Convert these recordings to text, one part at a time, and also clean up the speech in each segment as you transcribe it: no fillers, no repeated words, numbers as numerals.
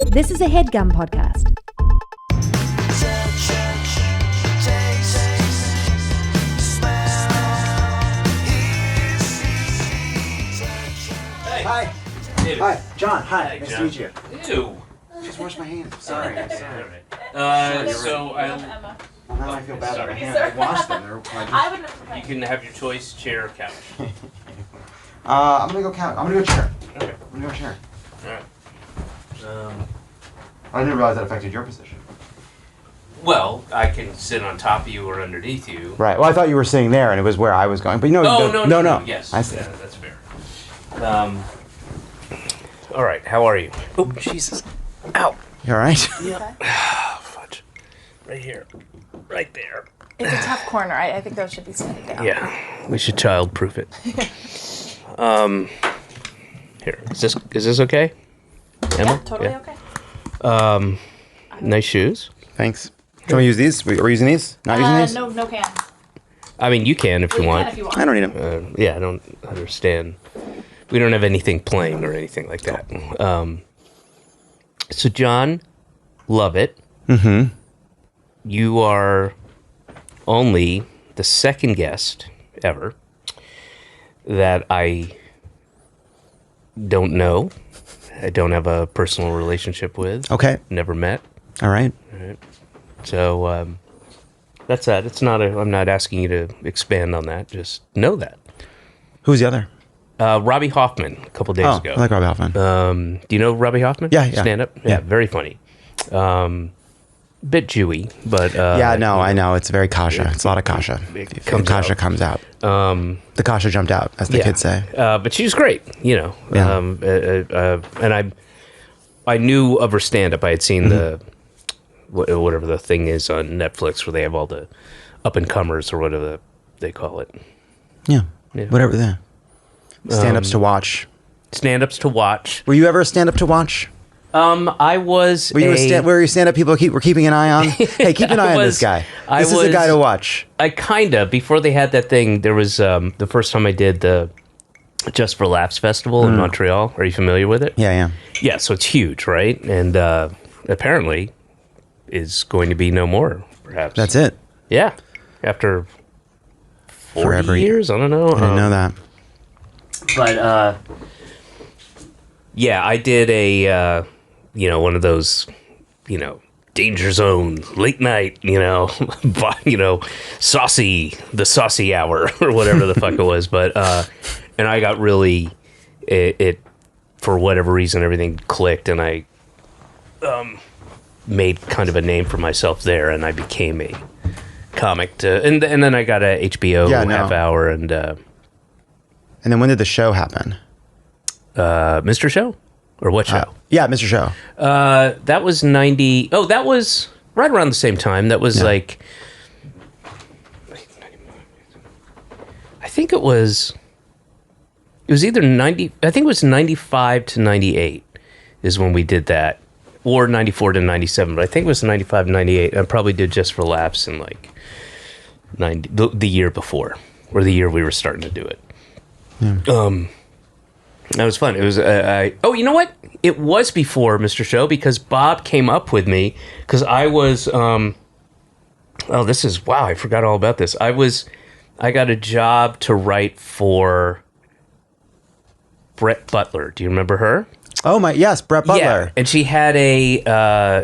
This is a Headgum podcast. Hi. Ew. Hi, John. Hi. Hi, Nice John. to meet you. Ew. Just wash my hands. Sorry. I'm sorry. So Emma. Well, now I feel bad about my Sorry. hands. I washed them. I would never you can have your choice, chair or couch. I'm gonna go count. I'm gonna go chair. Okay. I'm gonna go chair. Alright. I didn't realize that affected your position. Well, I can sit on top of you or underneath you. Right. Well, I thought you were sitting there, and it was where I was going. But you know, Oh, no. Yes. I see. Yeah, that's fair. All right. How are you? Oh, Jesus. Ow. You all right? Yeah. Fudge. Right here. Right there. It's a tough corner. I think those should be sitting down. Yeah. We should child-proof it. Here. Is this okay? Emma? Yeah, totally okay. Nice shoes. Thanks. Can we use these? We're using these? Not using these? No can. I mean, you can if you You want. can if you want. I don't need them. Yeah, I don't understand. We don't have anything playing or anything like that. So Jon Lovett, you are only the second guest ever that I don't know. I don't have a personal relationship with. Okay. Never met. All right. So that's that. I'm not asking you to expand on that. Just know that. Who's the other? Robbie Hoffman a couple days ago. I like Robbie Hoffman. Do you know Robbie Hoffman? Yeah. Stand up? Yeah, very funny. Bit Jewy, but... I know. It's very kasha. It's a lot of kasha. Kasha comes out. The kasha jumped out, as the kids say. But she's great, you know. Yeah. And I knew of her stand-up. I had seen the... whatever the thing is on Netflix where they have all the up-and-comers or whatever they call it. Yeah. Whatever that. Stand-ups to watch. Stand-ups to watch. Were you ever a stand-up to watch? I was. Were you stand-up people were keeping an eye on? Hey, keep an eye on this guy. This is a guy to watch. I before they had that thing. There was the first time I did the Just for Laughs festival in Montreal. Are you familiar with it? Yeah. Yeah. So it's huge, right? And apparently is going to be no more. Perhaps That's it. Yeah. After 40 Forever. years, I don't know. I didn't know that. But yeah, I did a one of those danger zone late night saucy hour or whatever the fuck it was. But and I got really it for whatever reason everything clicked and I made kind of a name for myself there and I became a comic and then I got a HBO half hour and then when did the show happen? Mr. Show? Or what show? Yeah, Mr. Show. That was 90... Oh, that was right around the same time. That was like... I think it was... It was either 90... I think it was 95 to 98 is when we did that. Or 94 to 97. But I think it was 95 to 98. I probably did Just for Laughs in like 90... The year before. Or the year we were starting to do it. Yeah. That was fun. It was. Oh, you know what? It was before Mr. Show because Bob came up with me because I was. Oh, this is wow! I forgot all about this. I got a job to write for Brett Butler. Do you remember her? Oh yes, Brett Butler. Yeah, and she had a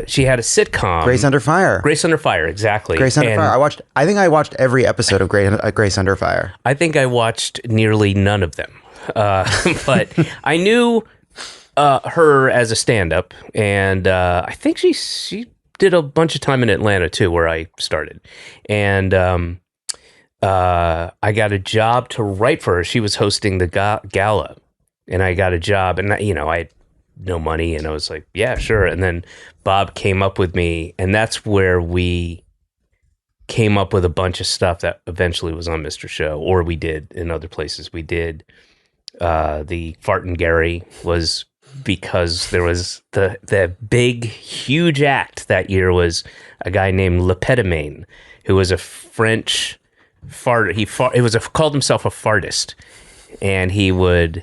sitcom. Grace Under Fire. Grace Under Fire, exactly. Grace Under Fire. I think I watched every episode of Grace Under Fire. I think I watched nearly none of them. But I knew her as a stand-up, and I think she did a bunch of time in Atlanta too, where I started. And I got a job to write for her. She was hosting the gala, and I got a job, and I had no money, and I was like, yeah, sure. And then Bob came up with me, and that's where we came up with a bunch of stuff that eventually was on Mr. Show, or we did in other places. We did. The Fart and Gary was because there was the big, huge act that year was a guy named Lepedemain, who was a French fart. Called himself a fartist, and he farted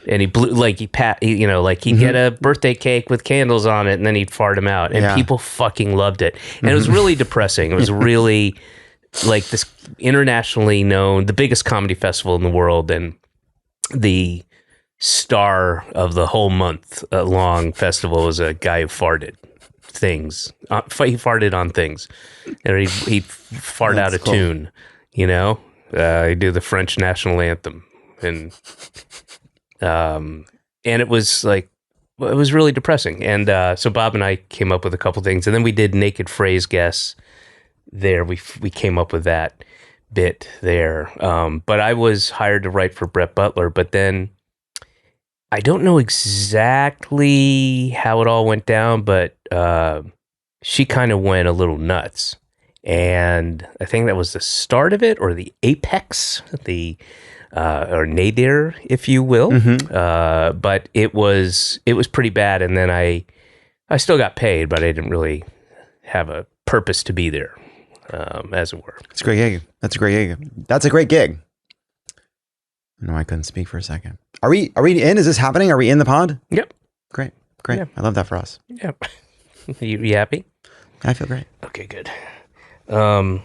And he blew like he'd get a birthday cake with candles on it, and then he'd fart them out, and people fucking loved it. And it was really depressing. It was really like this internationally known, the biggest comedy festival in the world, and the star of the whole month long festival was a guy who farted things. He farted on things, and he'd fart out of tune. He'd do the French national anthem, and it was like, it was really depressing. And so Bob and I came up with a couple things, and then we did naked phrase guess there. We came up with that bit there. But I was hired to write for Brett Butler, but then I don't know exactly how it all went down, but she kind of went a little nuts. And I think that was the start of it, or the apex, or nadir, if you will. But it was pretty bad. And then I still got paid, but I didn't really have a purpose to be there, as it were. It's a great gig. That's a great gig. That's a great gig. No, I couldn't speak for a second. Are we in? Is this happening? Are we in the pod? Yep. Great. Yep. I love that for us. Yep. You happy? I feel great. Okay, good. All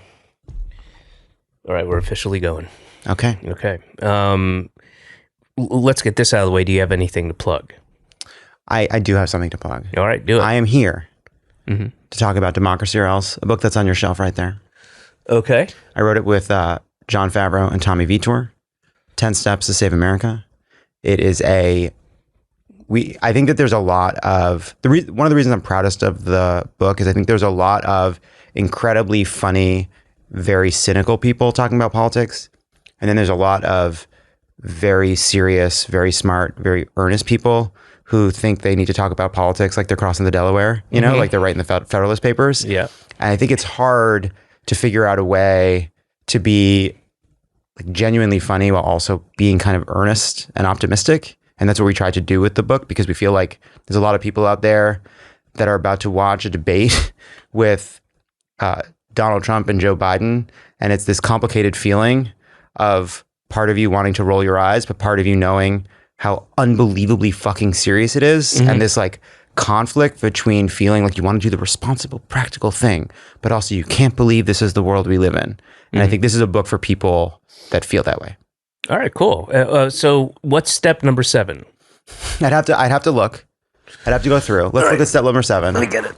right, we're officially going. Okay. Let's get this out of the way. Do you have anything to plug? I do have something to plug. All right, do it. I am here to talk about Democracy or Else, a book that's on your shelf right there. Okay. I wrote it with Jon Favreau and Tommy Vitor. 10 Steps to Save America. It is I think that there's a lot of one of the reasons I'm proudest of the book is I think there's a lot of incredibly funny, very cynical people talking about politics. And then there's a lot of very serious, very smart, very earnest people who think they need to talk about politics like they're crossing the Delaware, like they're writing the Federalist Papers. Yeah. And I think it's hard to figure out a way to be like genuinely funny while also being kind of earnest and optimistic. And that's what we tried to do with the book, because we feel like there's a lot of people out there that are about to watch a debate with Donald Trump and Joe Biden. And it's this complicated feeling of part of you wanting to roll your eyes, but part of you knowing how unbelievably fucking serious it is. And this like conflict between feeling like you want to do the responsible, practical thing, but also you can't believe this is the world we live in. And I think this is a book for people that feel that way. All right, cool. So what's step number 7? I'd have to look. I'd have to go through. Let's look at step number 7. Let me get it.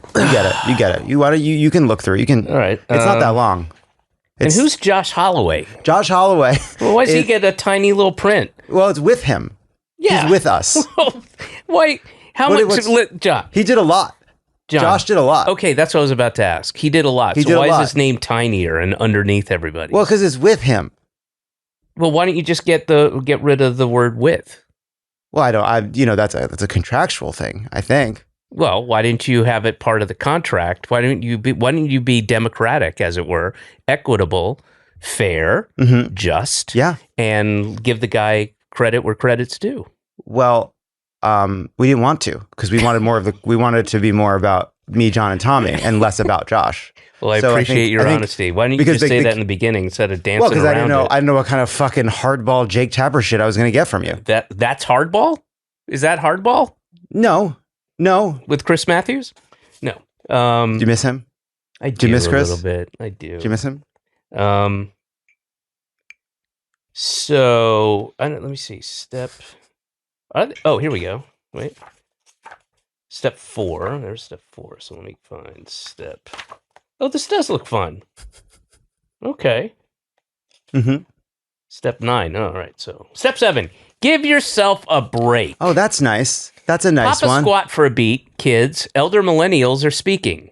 You get it. You can look through. You can. All right. It's not that long. And who's Josh Holloway? Josh Holloway. Well, why does he get a tiny little print? Well, it's with him. Yeah. He's with us. Why? How much? John. He did a lot. Josh did a lot. Okay, that's what I was about to ask. He did a lot. So why is his name tinier and underneath everybody? Well, because it's with him. Well, why don't you just get rid of the word with? Well, that's a contractual thing, I think. Well, why didn't you have it part of the contract? Why didn't you be democratic, as it were, equitable, fair, just, and give the guy credit where credit's due? Well, we didn't want to, because we wanted it to be more about me, John, and Tommy, and less about Josh. Well, I appreciate your honesty. Why didn't you just say that in the beginning instead of dancing around it? Well, because I didn't know what kind of fucking hardball Jake Tapper shit I was going to get from you. That's hardball? Is that hardball? No. With Chris Matthews? No. Do you miss him? I do miss Chris? A little bit. I do. Do you miss him? So, let me see. Here we go. Wait. Step 4. There's step 4. So let me find step. Oh, this does look fun. Okay. Step 9. All right. So step 7. Give yourself a break. Oh, that's nice. That's a nice one. Pop a squat for a beat, kids. Elder millennials are speaking.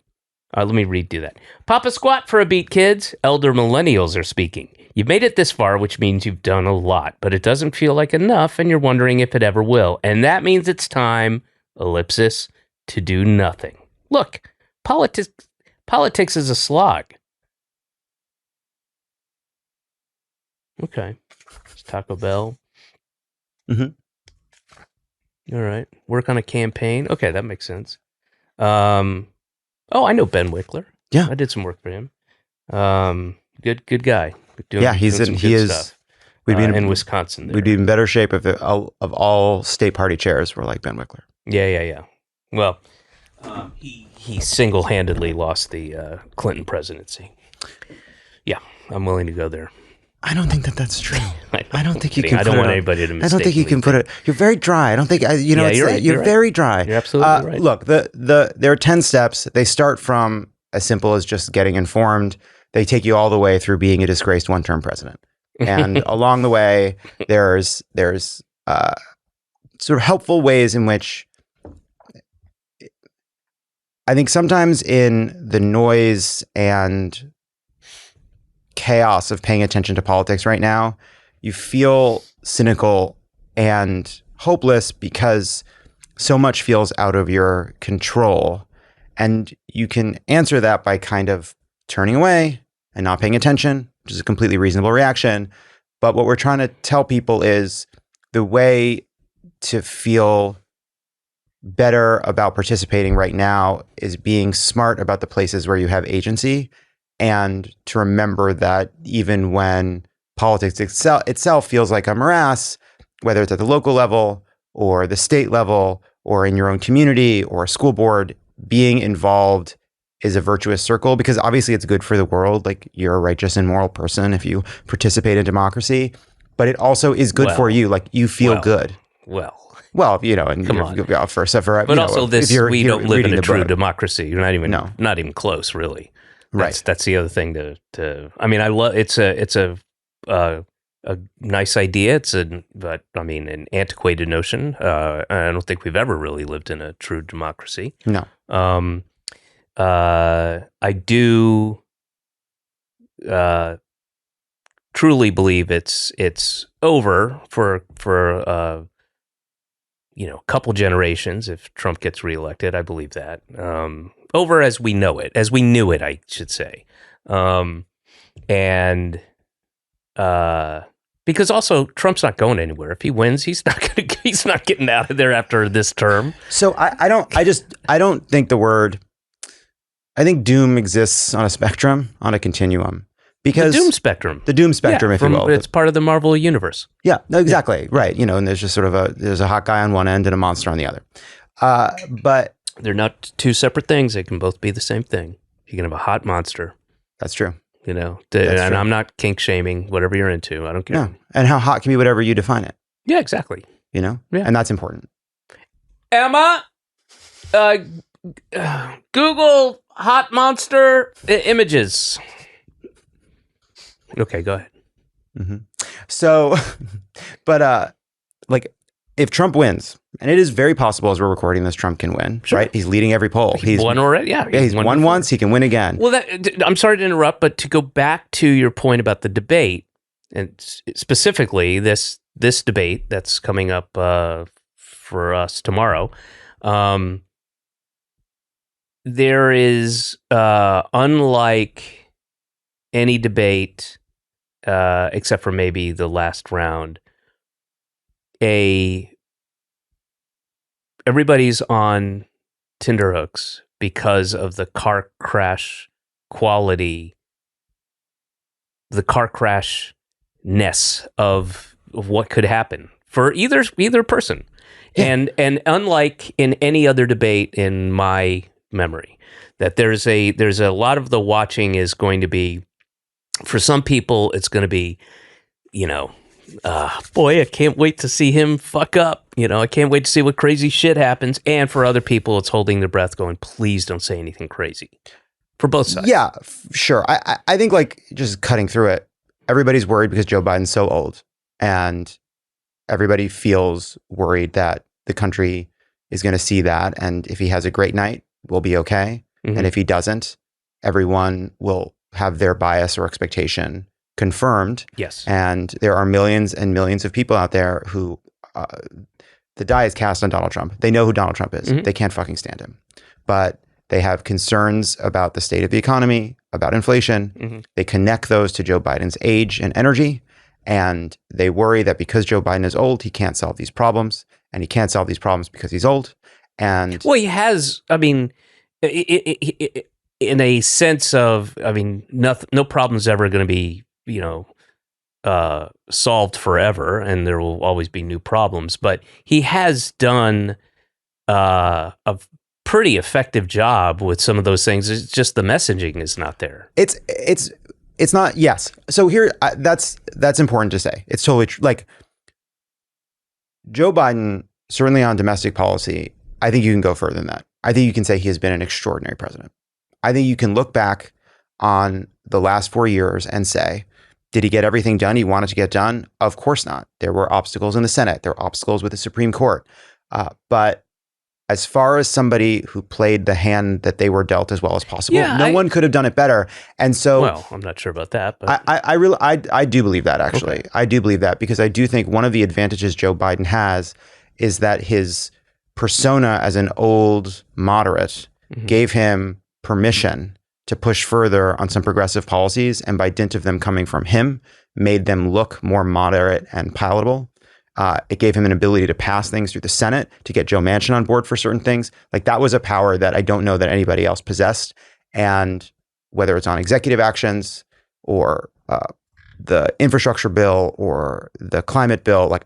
Let me redo that. Pop a squat for a beat, kids. Elder millennials are speaking. You've made it this far, which means you've done a lot, but it doesn't feel like enough, and you're wondering if it ever will. And that means it's time, ellipsis, to do nothing. Look, politics is a slog. Okay. It's Taco Bell. All right. Work on a campaign. Okay, that makes sense. I know Ben Wickler. Yeah. I did some work for him. Good guy. He is. Stuff. in Wisconsin. We'd be in better shape if of all state party chairs were like Ben Wickler. Yeah. Well, he single-handedly lost the Clinton presidency. Yeah, I'm willing to go there. I don't think that's true. I don't think you kidding. can. I don't want anybody to mistake. I don't think you can put it. You're very dry. I don't think. You're right. You're very dry. You're absolutely right. Look, there are 10 steps. They start from as simple as just getting informed. They take you all the way through being a disgraced one-term president, and along the way, there's sort of helpful ways in which I think sometimes in the noise and chaos of paying attention to politics right now, you feel cynical and hopeless because so much feels out of your control. And you can answer that by kind of turning away and not paying attention, which is a completely reasonable reaction. But what we're trying to tell people is the way to feel better about participating right now is being smart about the places where you have agency, and to remember that even when politics itself feels like a morass, whether it's at the local level or the state level or in your own community or a school board, being involved is a virtuous circle, because obviously it's good for the world. Like, you're a righteous and moral person if you participate in democracy, but it also is good for you. Like, you feel good. Well, you know, and come on. But also, we don't live in a true democracy. You're not even close, really. That's the other thing to. I mean, I love it's a nice idea. But I mean, an antiquated notion. I don't think we've ever really lived in a true democracy. No. I do truly believe it's over for a couple generations if Trump gets reelected. I believe that. Over as we know it, as we knew it, I should say. And because also Trump's not going anywhere. If he wins, he's not getting out of there after this term. So I don't think I think doom exists on a spectrum, on a continuum. Because the doom spectrum, if you will. It's part of the Marvel universe. Yeah, no, exactly. Yeah. Right. You know, and there's just sort of there's a hot guy on one end and a monster on the other. But they're not two separate things. They can both be the same thing. You can have a hot monster. That's true. You know, and I'm not kink shaming, whatever you're into. I don't care. No. And how hot can be whatever you define it. Yeah, exactly. You know? Yeah. And that's important. Emma, Google hot monster images. Okay, go ahead. Mm-hmm. So, but like, if Trump wins, and it is very possible as we're recording this, Trump can win, sure. Right? He's leading every poll. He's won already. Yeah, he's won once. He can win again. Well, I'm sorry to interrupt, but to go back to your point about the debate, and specifically this debate that's coming up for us tomorrow, there is unlike any debate, except for maybe the last round, everybody's on tenterhooks because of the car crash quality, the car crash-ness of what could happen for either person. Yeah. And unlike in any other debate in my memory, that there's a lot of the watching is going to be, for some people, it's going to be, boy, I can't wait to see him fuck up. I can't wait to see what crazy shit happens. And for other people, it's holding their breath going, please don't say anything crazy. For both sides. Yeah, sure. I think, like, just cutting through it, everybody's worried because Joe Biden's so old. And everybody feels worried that the country is going to see that. And if he has a great night, we'll be okay. Mm-hmm. And if he doesn't, everyone will have their bias or expectation confirmed. Yes. And there are millions and millions of people out there who the die is cast on Donald Trump. They know who Donald Trump is. Mm-hmm. They can't fucking stand him. But they have concerns about the state of the economy, about inflation. Mm-hmm. They connect those to Joe Biden's age and energy. And they worry that because Joe Biden is old, he can't solve these problems. And he can't solve these problems because he's old. And well, he has, I mean, in a sense of, I mean, no problem's ever going to be, solved forever, and there will always be new problems. But he has done a pretty effective job with some of those things. It's just the messaging is not there. It's not. Yes. So here, that's important to say. It's totally true. Like Joe Biden, certainly on domestic policy, I think you can go further than that. I think you can say he has been an extraordinary president. I think you can look back on the last 4 years and say, did he get everything done he wanted to get done? Of course not. There were obstacles in the Senate. There were obstacles with the Supreme Court. But as far as somebody who played the hand that they were dealt as well as possible, no one could have done it better. And so, well, I'm not sure about that, but I do believe that, actually. Okay. I do believe that, because I do think one of the advantages Joe Biden has is that his persona as an old moderate gave him permission to push further on some progressive policies, and by dint of them coming from him, made them look more moderate and palatable. It gave him an ability to pass things through the Senate, to get Joe Manchin on board for certain things. Like, that was a power that I don't know that anybody else possessed. And whether it's on executive actions or the infrastructure bill or the climate bill,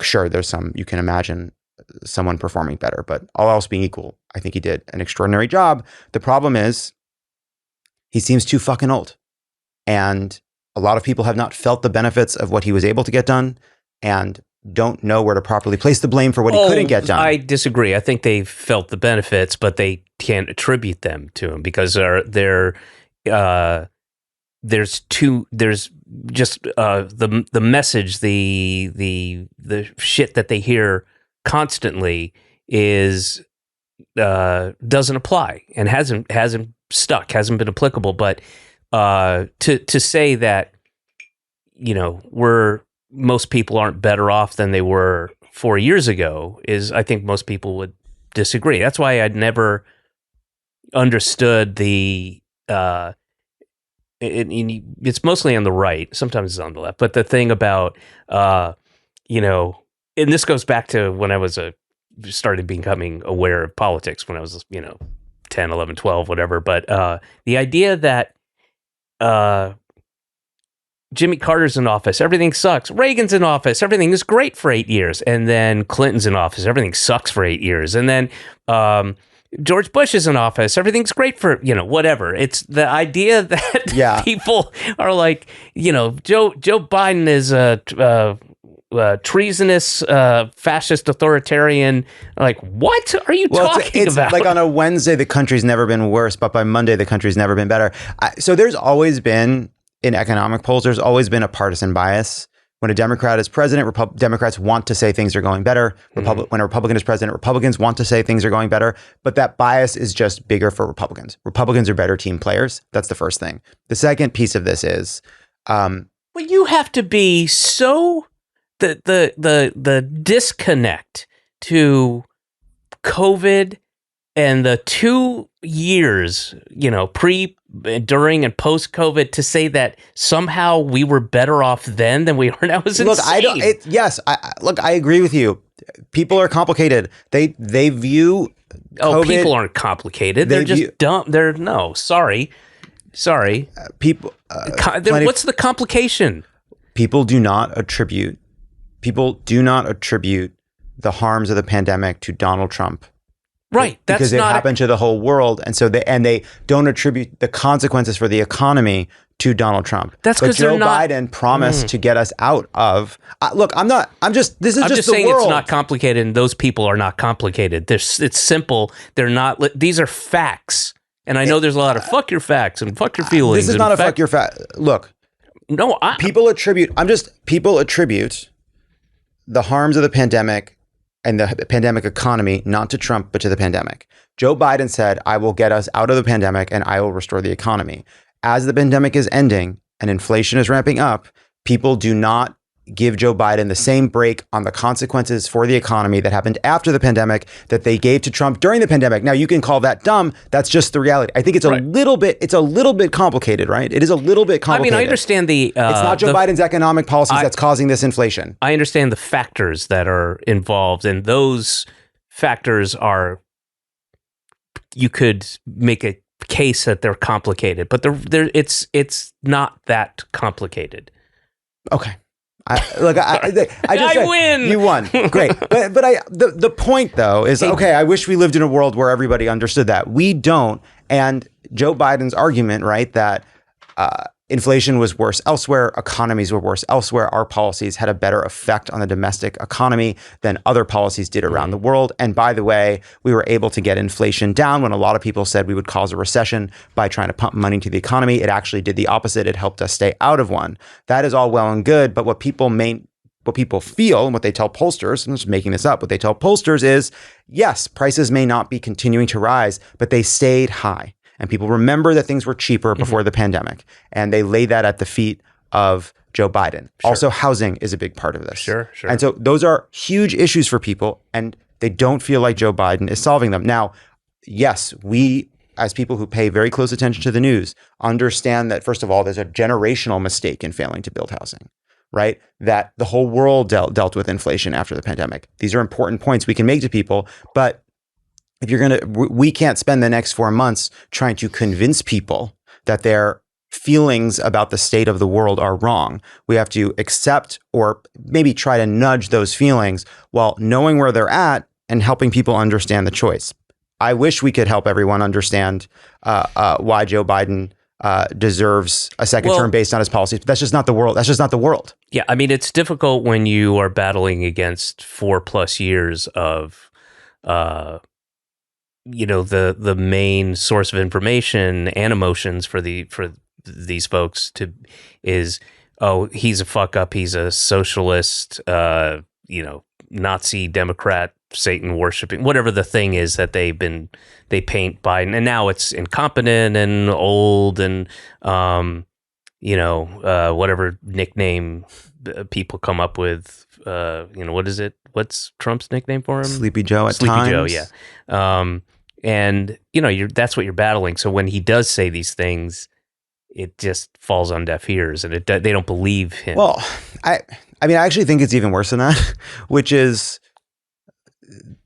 sure, there's some, you can imagine someone performing better, but all else being equal, I think he did an extraordinary job. The problem is he seems too fucking old. And a lot of people have not felt the benefits of what he was able to get done, and don't know where to properly place the blame for what he couldn't get done. I disagree. I think they felt the benefits, but they can't attribute them to him, because there's just the message, the shit that they hear constantly is doesn't apply and hasn't stuck, hasn't been applicable. But to say that, most people aren't better off than they were 4 years ago I think most people would disagree. That's why I'd never understood it's mostly on the right. Sometimes it's on the left, but the thing about, and this goes back to when I started becoming aware of politics when I was, 10, 11, 12, whatever. But the idea that Jimmy Carter's in office, everything sucks. Reagan's in office, everything is great for 8 years. And then Clinton's in office, everything sucks for 8 years. And then George Bush is in office, everything's great for, whatever. It's the idea that people are like, Joe Biden is a treasonous, fascist, authoritarian. Like, what are you talking about? Like, on a Wednesday, the country's never been worse, but by Monday, the country's never been better. So there's always been, in economic polls, there's always been a partisan bias. When a Democrat is president, Democrats want to say things are going better. When a Republican is president, Republicans want to say things are going better. But that bias is just bigger for Republicans. Republicans are better team players. That's the first thing. The second piece of this is, well, you have to be so the disconnect to COVID and the 2 years, pre, during, and post COVID, to say that somehow we were better off then than we are now is insane. Look, I agree with you. People are complicated. They view COVID, people aren't complicated. They're just dumb. Sorry. People. What's the complication? People do not attribute the harms of the pandemic to Donald Trump. Right. Because it happened to the whole world. And so they don't attribute the consequences for the economy to Donald Trump. That's because Joe Biden promised to get us out of. I'm just saying it's not complicated, and those people are not complicated. It's simple. They're not. These are facts. And I know there's a lot of fuck your facts and fuck your feelings. This is not a fuck your fact. Look. No, people attribute the harms of the pandemic and the pandemic economy, not to Trump, but to the pandemic. Joe Biden said, I will get us out of the pandemic and I will restore the economy. As the pandemic is ending and inflation is ramping up, people do not give Joe Biden the same break on the consequences for the economy that happened after the pandemic that they gave to Trump during the pandemic. Now, you can call that dumb. That's just the reality. I think it's a little bit complicated, right? It is a little bit complicated. I understand it's not Joe Biden's economic policies that's causing this inflation. I understand the factors that are involved, and those factors you could make a case that they're complicated, but it's not that complicated. Okay. I just I said, win. You won. Great. But the point though is, okay, I wish we lived in a world where everybody understood that. We don't. And Joe Biden's argument, right, that inflation was worse elsewhere, economies were worse elsewhere, our policies had a better effect on the domestic economy than other policies did around the world. And by the way, we were able to get inflation down when a lot of people said we would cause a recession by trying to pump money into the economy. It actually did the opposite. It helped us stay out of one. That is all well and good, but what people feel and what they tell pollsters, I'm just making this up, what they tell pollsters is, yes, prices may not be continuing to rise, but they stayed high. And people remember that things were cheaper before the pandemic. And they lay that at the feet of Joe Biden. Sure. Also, housing is a big part of this. Sure. And so those are huge issues for people, and they don't feel like Joe Biden is solving them. Now, yes, we, as people who pay very close attention to the news, understand that, first of all, there's a generational mistake in failing to build housing, right? That the whole world dealt with inflation after the pandemic. These are important points we can make to people, but if we can't spend the next 4 months trying to convince people that their feelings about the state of the world are wrong. We have to accept or maybe try to nudge those feelings while knowing where they're at and helping people understand the choice. I wish we could help everyone understand why Joe Biden deserves a second term based on his policies. But that's just not the world. That's just not the world. Yeah, I mean, it's difficult when you are battling against 4+ years of the main source of information and emotions for these folks is, oh, he's a fuck up, he's a socialist, Nazi, Democrat, Satan worshiping, whatever the thing is that they paint Biden, and now it's incompetent and old and whatever nickname people come up with, what is it? What's Trump's nickname for him? Sleepy Joe at Sleepy times. Joe, yeah. And that's what you're battling. So when he does say these things, it just falls on deaf ears, and they don't believe him. Well, I actually think it's even worse than that, which is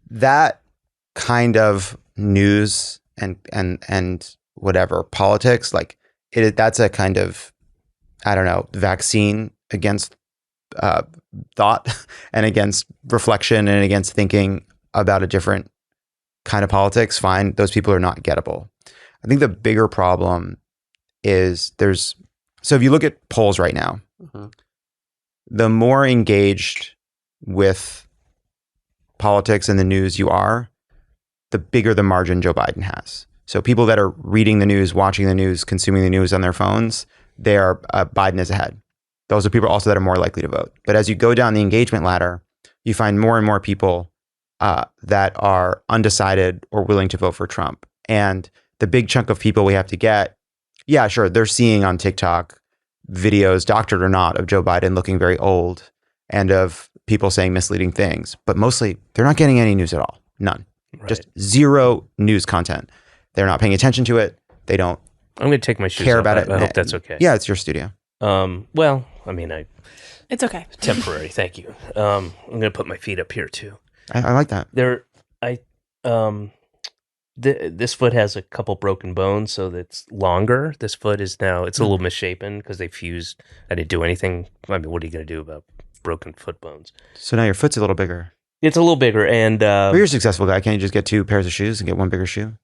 that kind of news and whatever politics, like that's a kind of, I don't know, vaccine against thought and against reflection and against thinking about a different kind of politics. Fine, those people are not gettable. I think the bigger problem is so if you look at polls right now, the more engaged with politics and the news you are, the bigger the margin Joe Biden has. So people that are reading the news, watching the news, consuming the news on their phones, Biden is ahead. Those are people also that are more likely to vote. But as you go down the engagement ladder, you find more and more people that are undecided or willing to vote for Trump. And the big chunk of people we have to get, yeah, sure, they're seeing on TikTok videos, doctored or not, of Joe Biden looking very old and of people saying misleading things. But mostly, they're not getting any news at all. None. Right. Just zero news content. They're not paying attention to it. They don't I'm going to take my shoes care off. about it. I hope that's okay. Yeah, it's your studio. Well, I mean, It's okay. Temporary, thank you. I'm going to put my feet up here too. I like that. This foot has a couple broken bones, so that's longer. This foot is now, it's a little misshapen because they fused. I didn't do anything. I mean, what are you going to do about broken foot bones? So now your foot's a little bigger. It's a little bigger, and but you're a successful guy. Can't you just get 2 pairs of shoes and get 1 bigger shoe?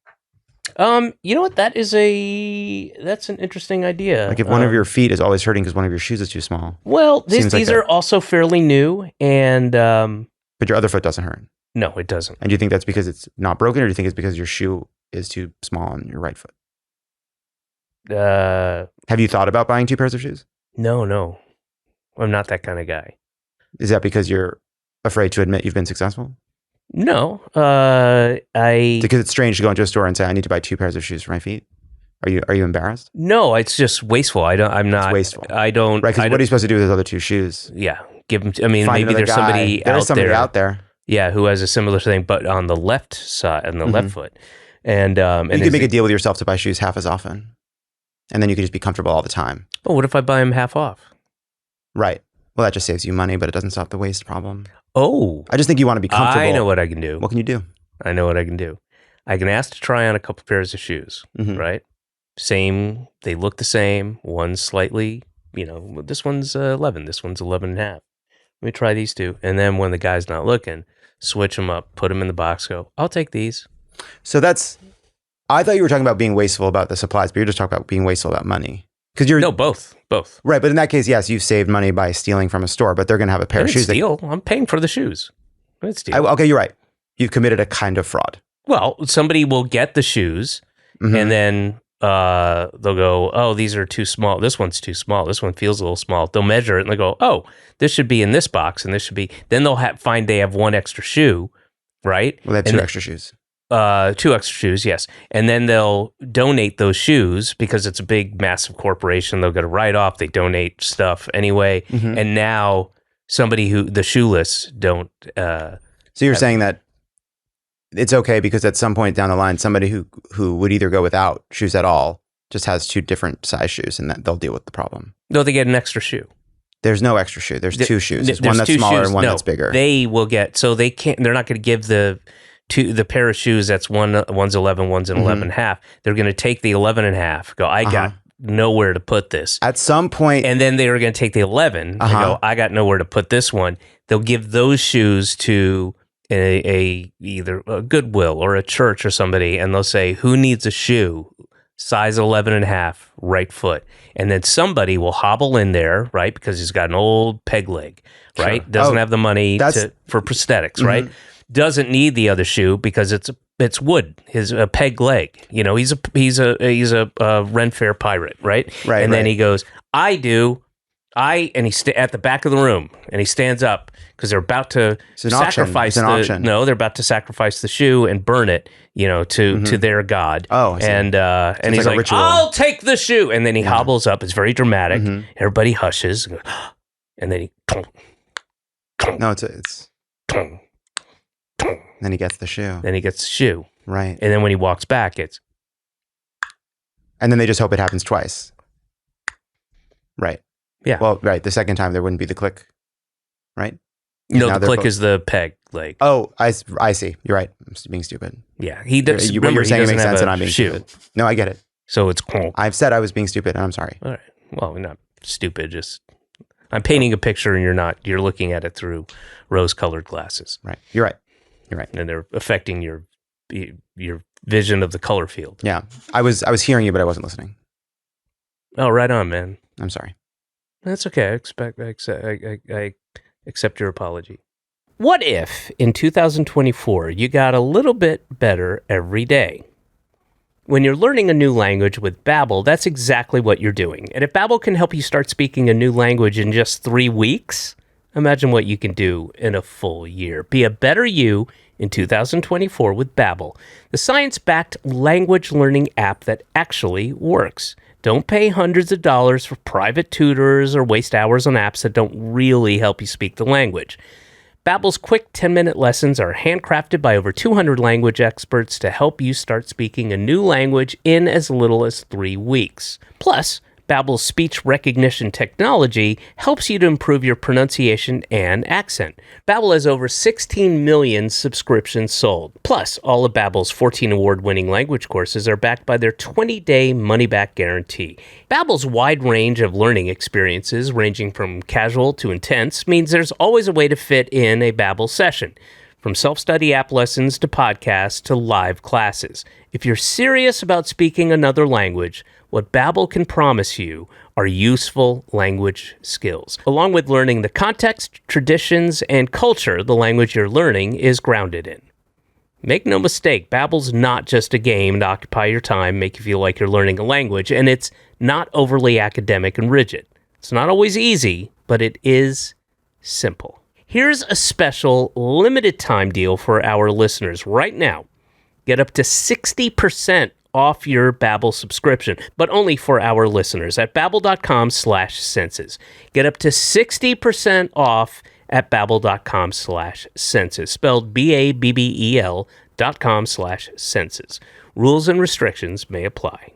You know what? That's an interesting idea. Like if one of your feet is always hurting because one of your shoes is too small. Well, these are also fairly new, and but your other foot doesn't hurt. No, it doesn't. And do you think that's because it's not broken, or do you think it's because your shoe is too small on your right foot? Have you thought about buying 2 pairs of shoes? No. I'm not that kind of guy. Is that because you're afraid to admit you've been successful? No. Because it's strange to go into a store and say, I need to buy 2 pairs of shoes for my feet. Are you embarrassed? No, it's just wasteful. I'm not. It's wasteful. I don't. Right, because what are you supposed to do with those other 2 shoes? Yeah, give them. I mean, Find maybe there's somebody out there. Yeah, who has a similar thing, but on the left side, on the left foot. And you could make a deal with yourself to buy shoes half as often, and then you could just be comfortable all the time. Oh, what if I buy them half off? Right. Well, that just saves you money, but it doesn't stop the waste problem. Oh, I just think you want to be comfortable. I know what I can do. What can you do? I know what I can do. I can ask to try on a couple pairs of shoes, right? Same, they look the same. One's slightly this one's 11, this one's 11 and a half. Let me try these two. And then when the guy's not looking, switch them up, put them in the box, go, I'll take these. So I thought you were talking about being wasteful about the supplies, but you're just talking about being wasteful about money. No, both. Right, but in that case, yes, you've saved money by stealing from a store, but they're going to have a pair of shoes. I'm paying for the shoes. I didn't steal. Okay, you're right. You've committed a kind of fraud. Well, somebody will get the shoes, and then they'll go, oh, these are too small. This one's too small. This one feels a little small. They'll measure it, and they'll go, oh, this should be in this box, and this should be. Then they'll find they have one extra shoe, right? Well, they have two extra shoes. 2 extra shoes, yes. And then they'll donate those shoes because it's a big, massive corporation. They'll get a write-off. They donate stuff anyway. And now somebody the shoeless don't. So you're saying that it's okay because at some point down the line, somebody who would either go without shoes at all just has 2 different size shoes and that they'll deal with the problem. No, they get an extra shoe. There's no extra shoe. There's 2 shoes. There's one that's smaller and one that's bigger. They will get, so they can't, they're not going to give the pair of shoes that's one's 11, one's an 11 and a half. They're going to take the 11 and a half, go, I got nowhere to put this. At some point. And then they are going to take the 11 and go, I got nowhere to put this one. They'll give those shoes to either a Goodwill or a church or somebody, and they'll say, who needs a shoe? Size 11 and a half, right foot. And then somebody will hobble in there, right? Because he's got an old peg leg, right? Doesn't have the money for prosthetics, right? Doesn't need the other shoe because it's wood, his peg leg. He's a Ren Fair pirate, right? Right. And then he goes, I do. And he's at the back of the room, and he stands up because they're about to sacrifice No, they're about to sacrifice the shoe and burn it, to their god. Oh, I see. And he's like, I'll take the shoe, and then he hobbles up. It's very dramatic. Everybody hushes, and then he. No, it's. Then he gets the shoe. Right. And then when he walks back, it's. And then they just hope it happens twice. Right. Yeah. Well, right. The second time there wouldn't be the click, right? No, the click is the peg leg. Oh, I see. You're right. I'm being stupid. Yeah, he does. What you're saying makes sense, and I'm being stupid. No, I get it. So it's. I've said I was being stupid, and I'm sorry. All right. Well, we're not stupid. Just I'm painting a picture, and you're not. You're looking at it through rose-colored glasses. Right. You're right. And they're affecting your vision of the color field. Yeah, I was hearing you, but I wasn't listening. Oh, right on, man. I'm sorry. That's okay. I accept your apology. What if in 2024 you got a little bit better every day? When you're learning a new language with Babbel, that's exactly what you're doing. And if Babbel can help you start speaking a new language in just 3 weeks, imagine what you can do in a full year. Be a better you in 2024 with Babbel, the science-backed language learning app that actually works. Don't pay hundreds of dollars for private tutors or waste hours on apps that don't really help you speak the language. Babbel's quick 10-minute lessons are handcrafted by over 200 language experts to help you start speaking a new language in as little as 3 weeks. Plus, Babbel's speech recognition technology helps you to improve your pronunciation and accent. Babbel has over 16 million subscriptions sold. Plus, all of Babbel's 14 award-winning language courses are backed by their 20-day money-back guarantee. Babbel's wide range of learning experiences, ranging from casual to intense, means there's always a way to fit in a Babbel session. From self-study app lessons to podcasts to live classes. If you're serious about speaking another language, what Babbel can promise you are useful language skills. Along with learning the context, traditions, and culture the language you're learning is grounded in. Make no mistake, Babbel's not just a game to occupy your time, make you feel like you're learning a language, and it's not overly academic and rigid. It's not always easy, but it is simple. Here's a special limited time deal for our listeners right now. Get up to 60% off your Babbel subscription, but only for our listeners at babbel.com/senses. Get up to 60% off at babbel.com/senses, spelled BABBEL.com/senses. Rules and restrictions may apply.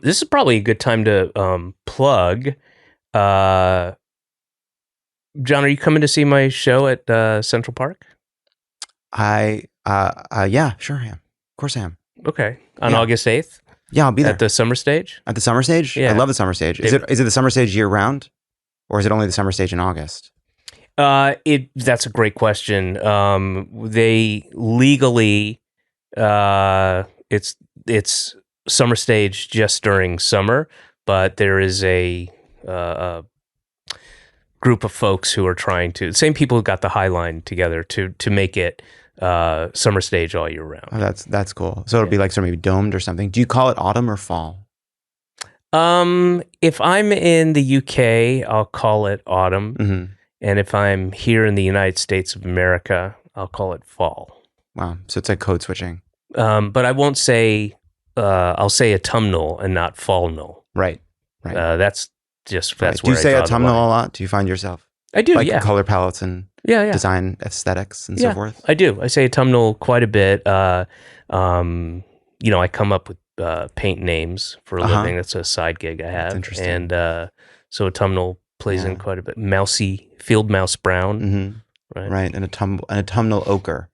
This is probably a good time to plug. John, are you coming to see my show at Central Park? Yeah, sure I am. Of course I am. Okay. On August 8th? Yeah, I'll be there. At the summer stage? At the summer stage? Yeah. I love the summer stage. Is it the summer stage year round? Or is it only the summer stage in August? That's a great question. They legally, it's summer stage just during summer, but there is a group of folks who are trying to, same people who got the High Line together to make it summer stage all year round. Oh, that's cool. So it'll be like sort of domed or something. Do you call it autumn or fall? If I'm in the UK, I'll call it autumn. Mm-hmm. And if I'm here in the United States of America, I'll call it fall. Wow. So it's like code switching. But I won't say, I'll say autumnal and not fallnal. Right. That's just, that's Do you where say I draw the autumnal line. a lot? Do you find yourself? I do, like yeah. color palettes and Yeah. design aesthetics and so forth? I do. I say autumnal quite a bit. I come up with paint names for a living. That's a side gig I have. That's interesting. And so autumnal plays in quite a bit. Mousy, field mouse brown. Mm-hmm. Right. And autumnal ochre.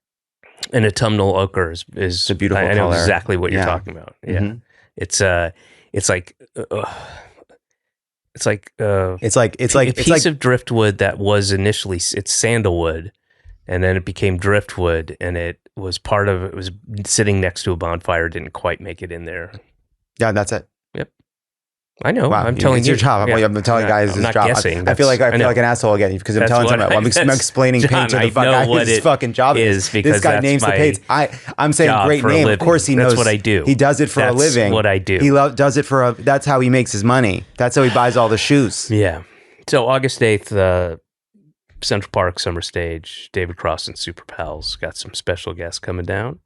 And autumnal ochre is it's a beautiful I know color. exactly what you're talking about. Yeah. Mm-hmm. It's like a piece of driftwood that was initially it's sandalwood, and then it became driftwood, and it was sitting next to a bonfire, didn't quite make it in there. Yeah, that's it. Yep. I know. Wow, I'm telling it's you. your job. Yeah. I'm telling guys I'm his not job. guessing. I feel like an asshole again because I'm That's telling what someone. I'm explaining John, paint to I the fuck know guy what whose it fucking job is because this guy that's names the my paints. I'm saying job great for a name. Of living. course he knows. That's what I do. He does it for a living. That's what I do. He does it for that's how he makes his money. That's how he buys all the shoes. Yeah. So August 8th, Central Park Summer Stage, David Cross and Super Pals got some special guests coming down.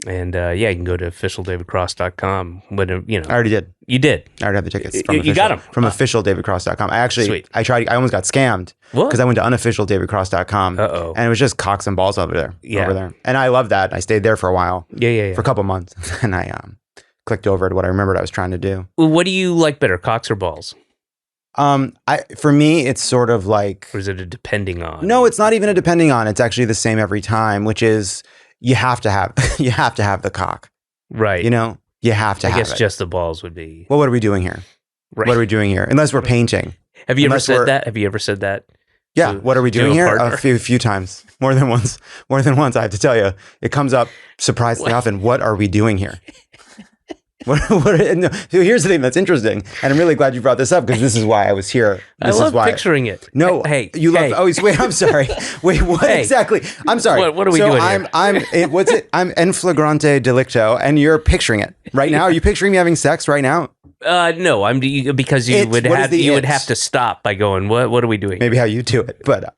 And you can go to officialdavidcross.com. But I already did. You did. I already have the tickets. You got them from officialdavidcross.com. Sweet. I almost got scammed because I went to unofficialdavidcross.com. Uh-oh. And it was just cocks and balls over there. Yeah. And I love that. I stayed there for a while. Yeah. For a couple months. And I clicked over to what I remembered I was trying to do. What do you like better, cocks or balls? For me, it's sort of like, Or is it a depending on? no, it's not even a depending on. It's actually the same every time, which is you have to have the cock, Right. you know, you have to I have guess it. just the balls would be. Well, what are we doing here? Right. What are we doing here? Unless we're painting. Have you ever unless said we're- that? Have you ever said that? Yeah. What are we to doing a here? partner? A few times. More than once. I have to tell you. It comes up surprisingly often. What are we doing here? No, so here's the thing that's interesting, and I'm really glad you brought this up because this is why I was here. I love picturing it. No, Hey, love. Oh, wait. I'm sorry. Wait, what exactly? I'm sorry. What are we doing here? What's it? I'm en flagrante delicto, and you're picturing it right now. Are you picturing me having sex right now? No, because you would have to stop by going. What are we doing? Maybe how you do it, but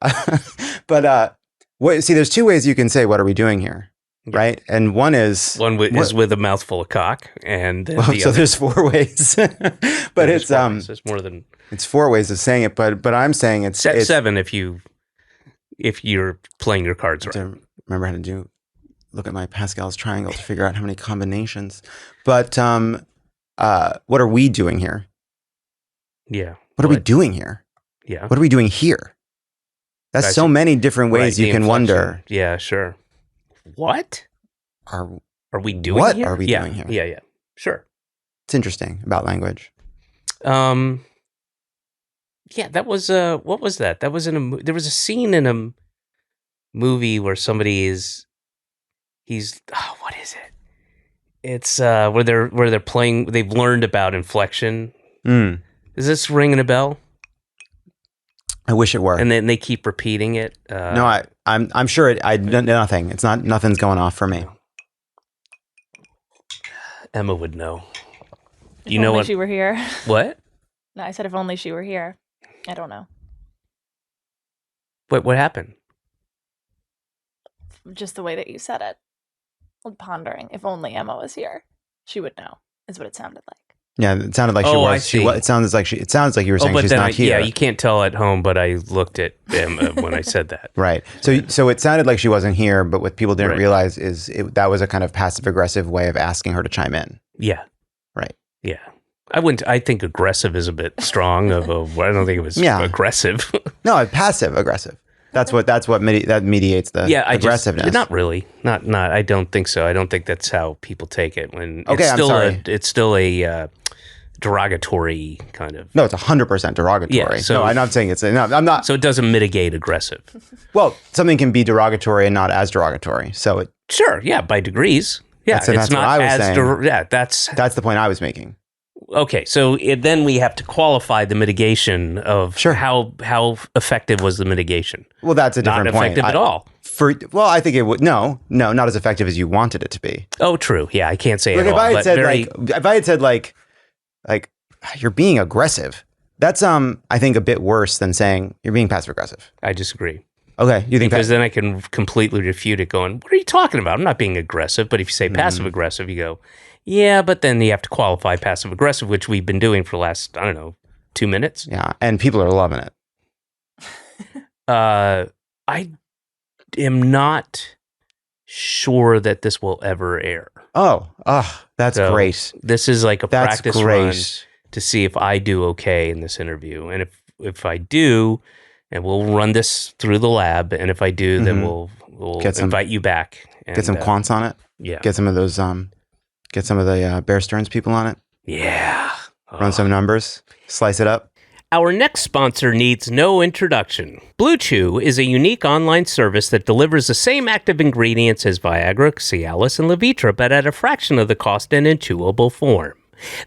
see, there's two ways you can say, "What are we doing here?" Right, and one is is with a mouthful of cock, and so there's four ways, but it's there's more than it's four ways of saying it, but I'm saying it's seven if you're playing your cards right. To remember how to look at my Pascal's triangle to figure out how many combinations. But what are we doing here? Yeah, what are we doing here? Yeah, what are we doing here? That's so many different ways you can wonder. Yeah, sure. What are we doing what here? Are we doing here? Yeah, sure. It's interesting about language. Yeah, that was what was that? That was there was a scene in a movie where somebody what is it? It's where they're playing. They've learned about inflection. Is this ringing a bell? I wish it were. And then they keep repeating it. No, I'm sure it. Nothing. It's not. Nothing's going off for me. Emma would know. If only she were here. What? No, I said if only she were here. I don't know. What happened? Just the way that you said it. I'm pondering. If only Emma was here, she would know. Is what it sounded like. Yeah, it sounded like she was. I see. It sounds like you were saying she's not here. Yeah, you can't tell at home, but I looked at Emma when I said that. Right. So it sounded like she wasn't here, but what people didn't realize is that was a kind of passive aggressive way of asking her to chime in. Yeah. Right. Yeah. I think aggressive is a bit strong I don't think it was aggressive. No, passive aggressive. that mediates the aggressiveness. Not really. Not. I don't think so. I don't think that's how people take it. When Okay, I'm sorry. It's still a derogatory kind of. No, it's 100% derogatory. Yeah, so- no, I'm not saying I'm not. So it doesn't mitigate aggressive. Well, something can be derogatory and not as derogatory. So it, Sure. Yeah. By degrees. Yeah. That's what I was saying. That's that's the point I was making. okay. So then we have to qualify the mitigation of Sure. how effective was the mitigation. Well, that's a different Not point. effective at all. I think it would. No, not as effective as you wanted it to be. Oh, true. Yeah, I can't say Like at if all. I had But said very, if I had said like you're being aggressive, that's I think a bit worse than saying you're being passive aggressive. I disagree. Okay, you think Because that? then I can completely refute it going, what are you talking about? I'm not being aggressive. But if you say passive aggressive, you go, yeah, but then you have to qualify passive aggressive, which we've been doing for the last, I don't know, 2 minutes. Yeah, and people are loving it. I am not sure that this will ever air. Oh, that's So great. This is like a That's practice great. run to see if I do okay in this interview. And if I do, and we'll run this through the lab, and if I do, then we'll invite you back. And, Get some quants on it. Yeah. Get some of those. Get some of the Bear Stearns people on it. Yeah. Run some numbers. Slice it up. Our next sponsor needs no introduction. Blue Chew is a unique online service that delivers the same active ingredients as Viagra, Cialis, and Levitra, but at a fraction of the cost and in chewable form.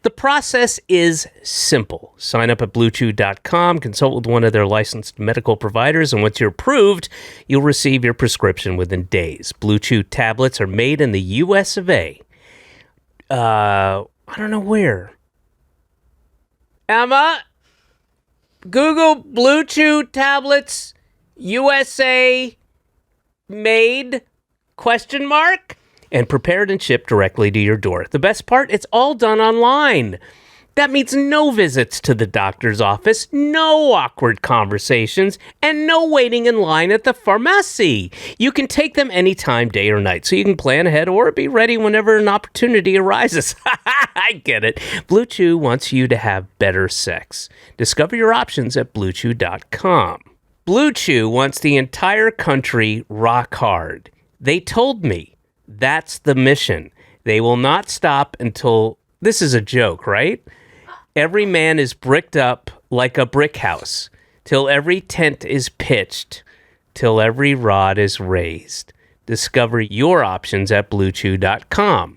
The process is simple. Sign up at BlueChew.com, consult with one of their licensed medical providers, and once you're approved, you'll receive your prescription within days. Blue Chew tablets are made in the US of A. I don't know where. Emma, Google Blue Chew tablets USA made ? And prepared and shipped directly to your door. The best part, it's all done online. That means no visits to the doctor's office, no awkward conversations, and no waiting in line at the pharmacy. You can take them anytime, day or night, so you can plan ahead or be ready whenever an opportunity arises. I get it. Blue Chew wants you to have better sex. Discover your options at BlueChew.com. Blue Chew wants the entire country rock hard. They told me. That's the mission. They will not stop until... This is a joke, right? Every man is bricked up like a brick house, till every tent is pitched, till every rod is raised. Discover your options at BlueChew.com.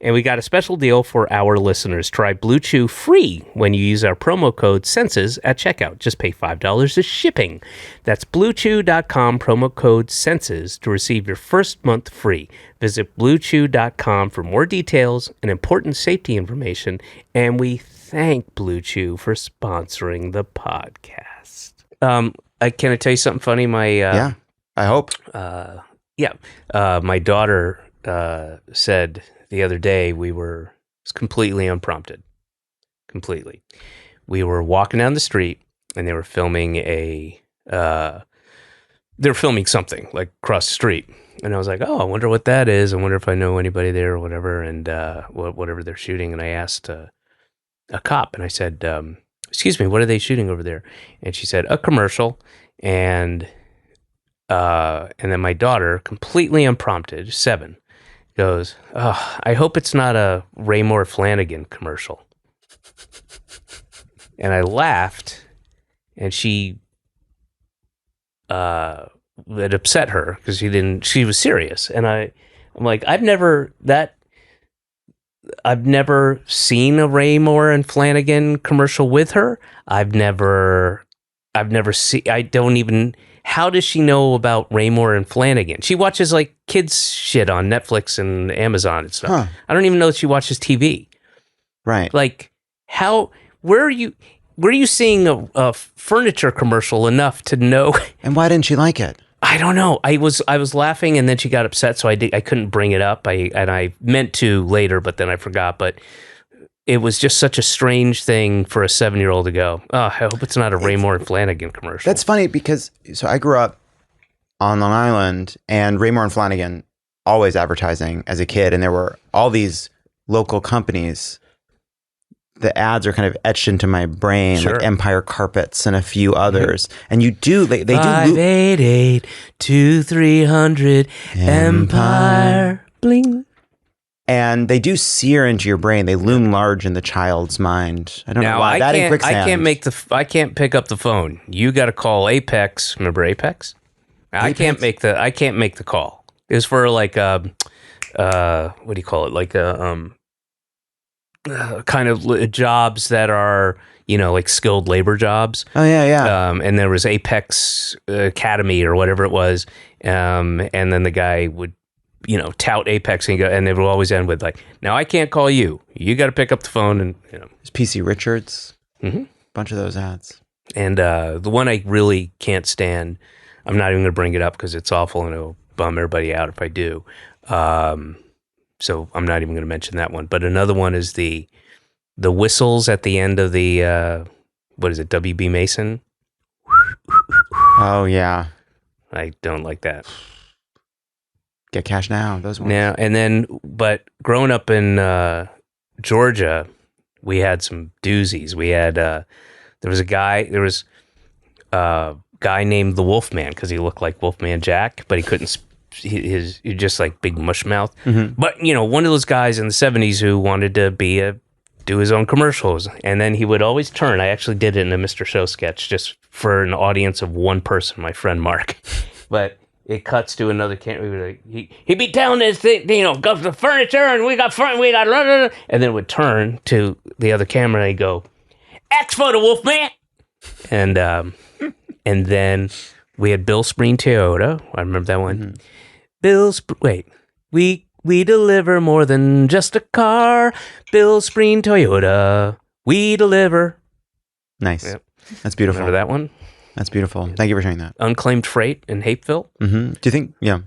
And we got a special deal for our listeners. Try Blue Chew free when you use our promo code SENSES at checkout. Just pay $5 as shipping. That's BlueChew.com, promo code SENSES to receive your first month free. Visit BlueChew.com for more details and important safety information. And we thank Blue Chew for sponsoring the podcast. Can I tell you something funny? Yeah, I hope. My daughter said the other day it was completely unprompted. Completely. We were walking down the street and they were filming something like across the street. And I was like, oh, I wonder what that is. I wonder if I know anybody there or whatever. And whatever they're shooting. And I asked a cop and I said, excuse me, what are they shooting over there? And she said, a commercial. And then my daughter, completely unprompted, 7, goes, oh, I hope it's not a Raymore Flanagan commercial. And I laughed, and it upset her because she was serious. And I'm like, I've never seen a Raymore and Flanagan commercial with her. I've never seen, how does she know about Raymore and Flanagan? She watches like kids shit on Netflix and Amazon and stuff. Huh. I don't even know that she watches TV. Right. Like where are you seeing a furniture commercial enough to know? And why didn't she like it? I don't know. I was laughing and then she got upset. So I couldn't bring it up. I meant to later, but then I forgot. But it was just such a strange thing for a 7-year-old to go, oh, I hope it's not a Raymore and Flanagan commercial. That's funny because I grew up on Long Island and Raymore and Flanagan always advertising as a kid. And there were all these local companies the ads are kind of etched into my brain, Sure. like Empire Carpets and a few others. And you do, they do loop. 588-2300 Empire. Bling. And they do sear into your brain. They loom large in the child's mind. I don't know why. That in quicksand. I can't pick up the phone. You got to call Apex. Remember Apex? I can't make the call. It was for like what do you call it? Like kind of jobs that are, like skilled labor jobs. Oh yeah. And there was Apex Academy or whatever it was. And then the guy would, tout Apex and go, and they would always end with like, now I can't call you. You got to pick up the phone and, There's PC Richards. Mm-hmm. Bunch of those ads. And the one I really can't stand, I'm not even going to bring it up because it's awful and it'll bum everybody out if I do. So I'm not even going to mention that one. But another one is the whistles at the end of the, what is it, WB Mason? Oh, yeah. I don't like that. Get cash now. Those ones. Now, and then, but growing up in Georgia, we had some doozies. We had, there was a guy named the Wolfman because he looked like Wolfman Jack, but he couldn't, he just like big mush mouth. Mm-hmm. But, one of those guys in the 70s who wanted to do his own commercials. And then he would always turn. I actually did it in a Mr. Show sketch just for an audience of one person, my friend Mark. But it cuts to another camera. He beat down this thing, goes the furniture, and we got, and then it would turn to the other camera and he'd go, X for the Wolfman. And then we had Bill Spreen Toyota. I remember that one. Mm-hmm. We deliver more than just a car. Bill Spreen Toyota. We deliver. Nice. Yep. That's beautiful. Remember that one? That's beautiful. Thank you for sharing that. Unclaimed freight in Hapeville. Mm-hmm. Do you think? Yeah.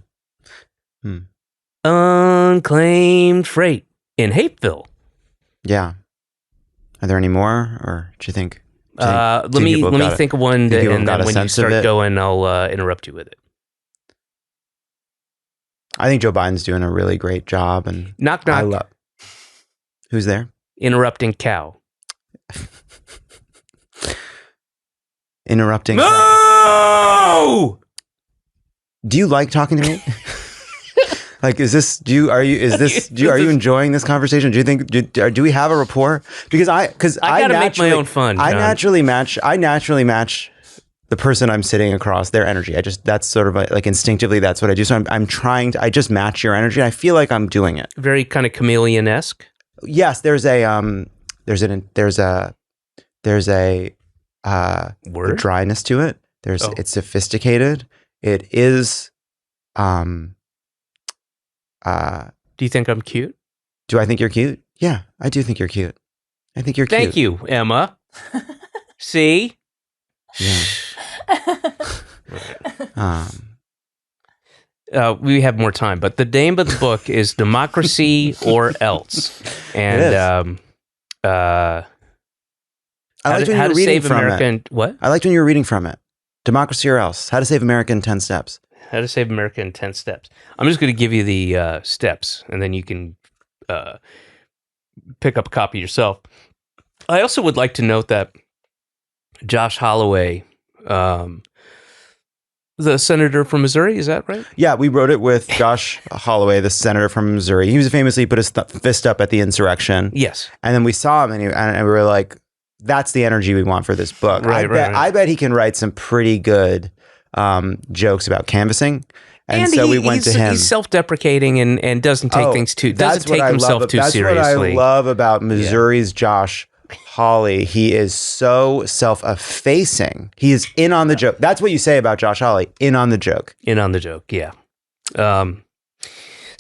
Unclaimed freight in Hapeville. Yeah. Are there any more, or do you think? Let me think of one, and then when you start going, I'll interrupt you with it. I think Joe Biden's doing a really great job, and knock knock. Who's there? Interrupting cow. Interrupting. No! Do you like talking to me? Like, are you enjoying this conversation? Do you think, do we have a rapport? Because I gotta make my own fun, John. I naturally match the person I'm sitting across, their energy. That's sort of like instinctively, that's what I do. So I just match your energy. I feel like I'm doing it. Very kind of chameleon-esque. Yes, there's a Word? dryness to it. It's sophisticated. It is, do you think I'm cute? Do I think you're cute? Yeah, I do think you're cute. I think you're cute. Thank you, Emma. See? Yeah. We have more time, but the name of the book is Democracy or Else. And I liked when you were reading from it. What? I liked when you were reading from it. Democracy or Else. How to Save America in 10 Steps. How to Save America in 10 Steps. I'm just going to give you the steps, and then you can pick up a copy yourself. I also would like to note that Josh Holloway, the senator from Missouri, is that right? Yeah, we wrote it with Josh Holloway, the senator from Missouri. He was famously put his fist up at the insurrection. Yes. And then we saw him, and we were like, that's the energy we want for this book. Right. I bet he can write some pretty good jokes about canvassing. And so we went to him. He's self-deprecating and doesn't take things doesn't take himself too seriously. That's what I love about Missouri's Josh Hawley. He is so self-effacing. He is in on the joke. That's what you say about Josh Hawley. In on the joke. In on the joke. Yeah. So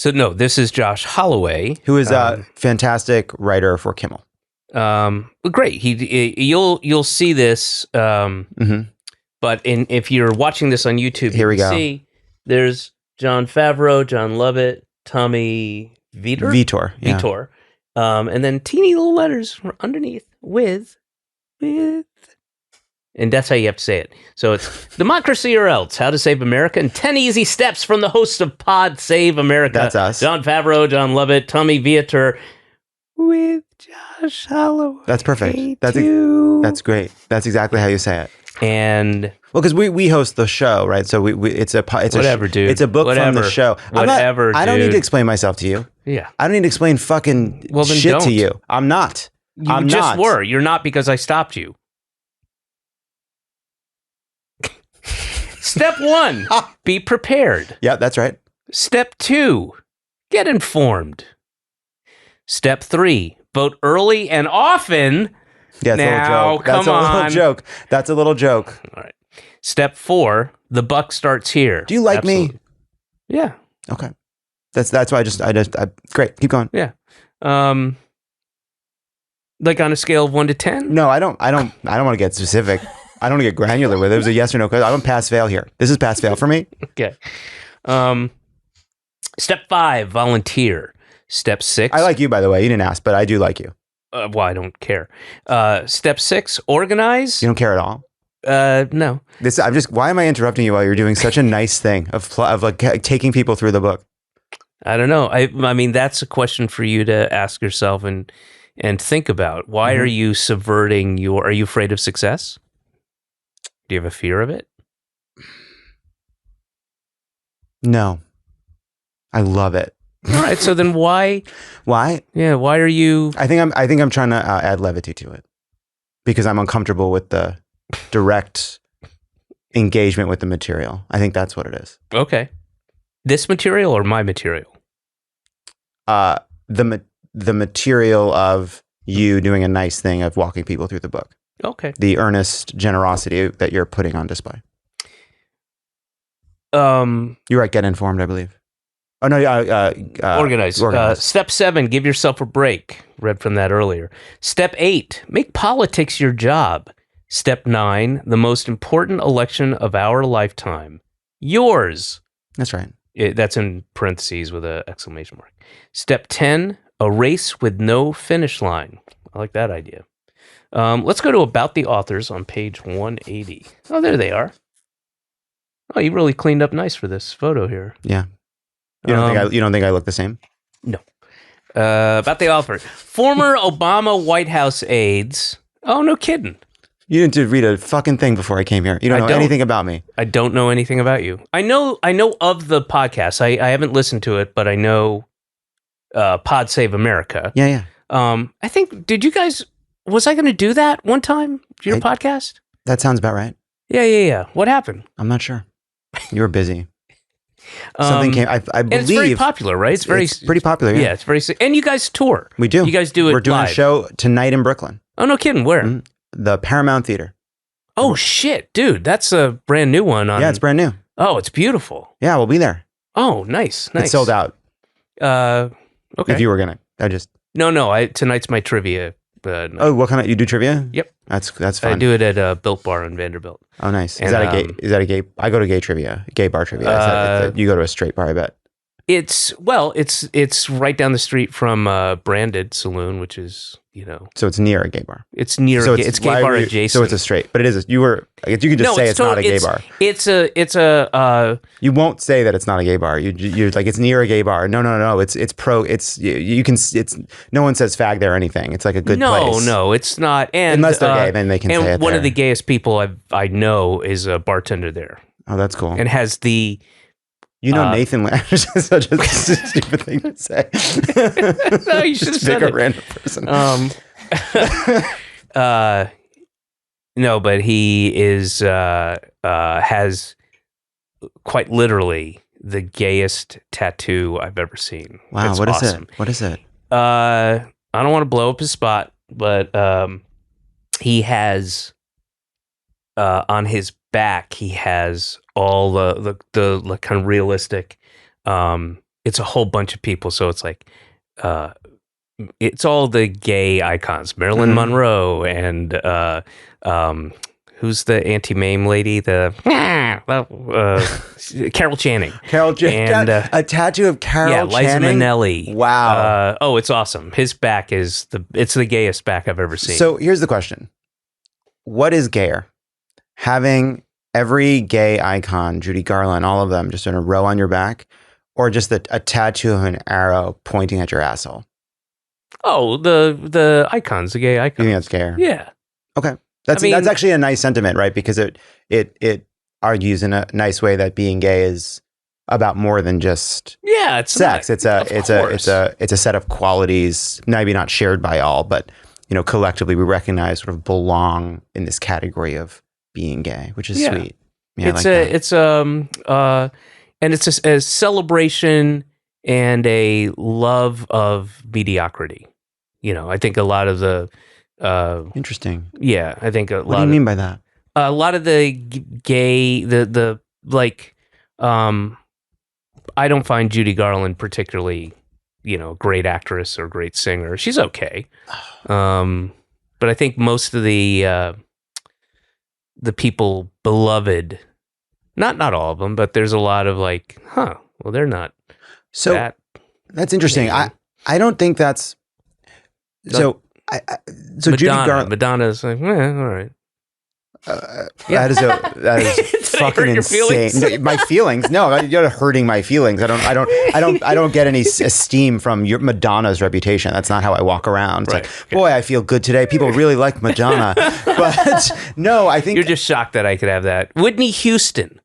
no, this is Josh Holloway, who is a fantastic writer for Kimmel. Great. You'll see this. But if you're watching this on YouTube, here we go. See there's Jon Favreau, Jon Lovett, Tommy Vitor, and then teeny little letters underneath with, and that's how you have to say it. So it's Democracy or Else: How to Save America in 10 Easy Steps from the hosts of Pod Save America. That's us. Jon Favreau, Jon Lovett, Tommy Vitor. with Josh Holloway. That's perfect. too. That's great. That's exactly how you say it. And well, because we host the show, right? So it's whatever, dude. It's a book from the show. Whatever, I don't need dude. to explain myself to you. Yeah. I don't need to explain fucking Well, then shit don't. to you. I'm not. You just were. You're not because I stopped you. Step 1, be prepared. Yeah, that's right. Step 2, get informed. Step 3, vote early and often. Yeah, Now, it's a little joke. That's a little joke. All right. Step 4, the buck starts here. Do you like me? Yeah. Okay. That's why I great. Keep going. Yeah. Like on a scale of 1 to 10? No, I don't want to get specific. I don't want to get granular with it. It was a yes or no question. I'm pass fail here. This is pass fail for me. Okay. Step 5, volunteer. Step 6. I like you, by the way. You didn't ask, but I do like you. Well, I don't care. Step 6, organize. You don't care at all. No. Why am I interrupting you while you're doing such a nice thing of like taking people through the book? I don't know. I mean, that's a question for you to ask yourself and think about. Why are you subverting are you afraid of success? Do you have a fear of it? No. I love it. All right. So then why? Why? Yeah. Why are you? I think I'm trying to add levity to it because I'm uncomfortable with the direct engagement with the material. I think that's what it is. Okay. This material or my material? The material of you doing a nice thing of walking people through the book. Okay. The earnest generosity that you're putting on display. You're right. Get informed, I believe. Oh no. Organize. Step 7, give yourself a break. Read from that earlier. Step 8, make politics your job. Step 9, the most important election of our lifetime. Yours. That's right. That's in parentheses with an exclamation mark. Step 10, a race with no finish line. I like that idea. Let's go to About the Authors on page 180. Oh, there they are. Oh, you really cleaned up nice for this photo here. Yeah. You don't think I look the same? No. About the author. Former Obama White House aides. Oh, no kidding. You didn't read a fucking thing before I came here. You don't know anything about me. I don't know anything about you. I know of the podcast. I haven't listened to it, but I know Pod Save America. Yeah. I think, was I going to do that one time? Your podcast? That sounds about right. Yeah. What happened? I'm not sure. You were busy. Something came. I believe and it's very popular, right? It's pretty popular. Yeah, it's very. And you guys tour. We do. You guys do it. We're doing live. a show tonight in Brooklyn. Oh, no kidding. Where? Mm-hmm. The Paramount Theater. Oh shit, dude, that's a brand new one. Yeah, it's brand new. Oh, it's beautiful. Yeah, we'll be there. Oh, nice. It's sold out. Okay. If you were gonna, No. Tonight's my trivia. No. Oh, what kind of? You do trivia? Yep. That's fun. I do it at Built Bar in Vanderbilt. Oh, nice. And, Is that a gay? I go to gay trivia, gay bar trivia. You go to a straight bar, I bet. It's right down the street from Branded Saloon, which is So it's near a gay bar. It's near. So it's gay bar adjacent. So it's a straight, but it is. I guess you could just say it's not a gay bar. It's a. You won't say that it's not a gay bar. You're like it's near a gay bar. No. It's pro. It's you can. It's no one says fag there or anything. It's like a good place. No, it's not. And unless they're gay, then they can say it. And one there. of the gayest people I know is a bartender there. Oh, that's cool. And has the. Nathan Landers is such a stupid thing to say. No, you should have said pick it. a random person. No, but he is has quite literally the gayest tattoo I've ever seen. Wow, it's what awesome. is it? What is it? I don't want to blow up his spot, but he has on his back he has all the kind of realistic. It's a whole bunch of people, so it's like it's all the gay icons, Marilyn Monroe and who's the anti-mame lady, Carol Channing. Carol Channing. And a tattoo of Carol Liza Channing. Minnelli. Wow. It's awesome. His back is the gayest back I've ever seen. So here's the question: what is gayer? Having every gay icon, Judy Garland, all of them, just in a row on your back, or just a tattoo of an arrow pointing at your asshole? Oh, the icons, the gay You icons. think that's gayer? Yeah. Okay. That's actually a nice sentiment, right? Because it argues in a nice way that being gay is about more than just Yeah, it's sex. not, It's a set of qualities, maybe not shared by all, but collectively we recognize sort of belong in this category of being gay, which is sweet. Yeah, and it's a celebration and a love of mediocrity. I think a lot of the interesting. Yeah, I think What do you mean by that? A lot of the gay, I don't find Judy Garland particularly, great actress or great singer. She's okay, but I think most of the people beloved, not all of them, but there's a lot of well, they're not. So that's interesting. Gay. I don't think that's so. Judy Garland, Madonna's like, all right. That is fucking insane. No, my feelings. No, you're hurting my feelings. I don't get any esteem from your Madonna's reputation. That's not how I walk around. It's boy, I feel good today. People really like Madonna. But no, I think you're just shocked that I could have that. Whitney Houston.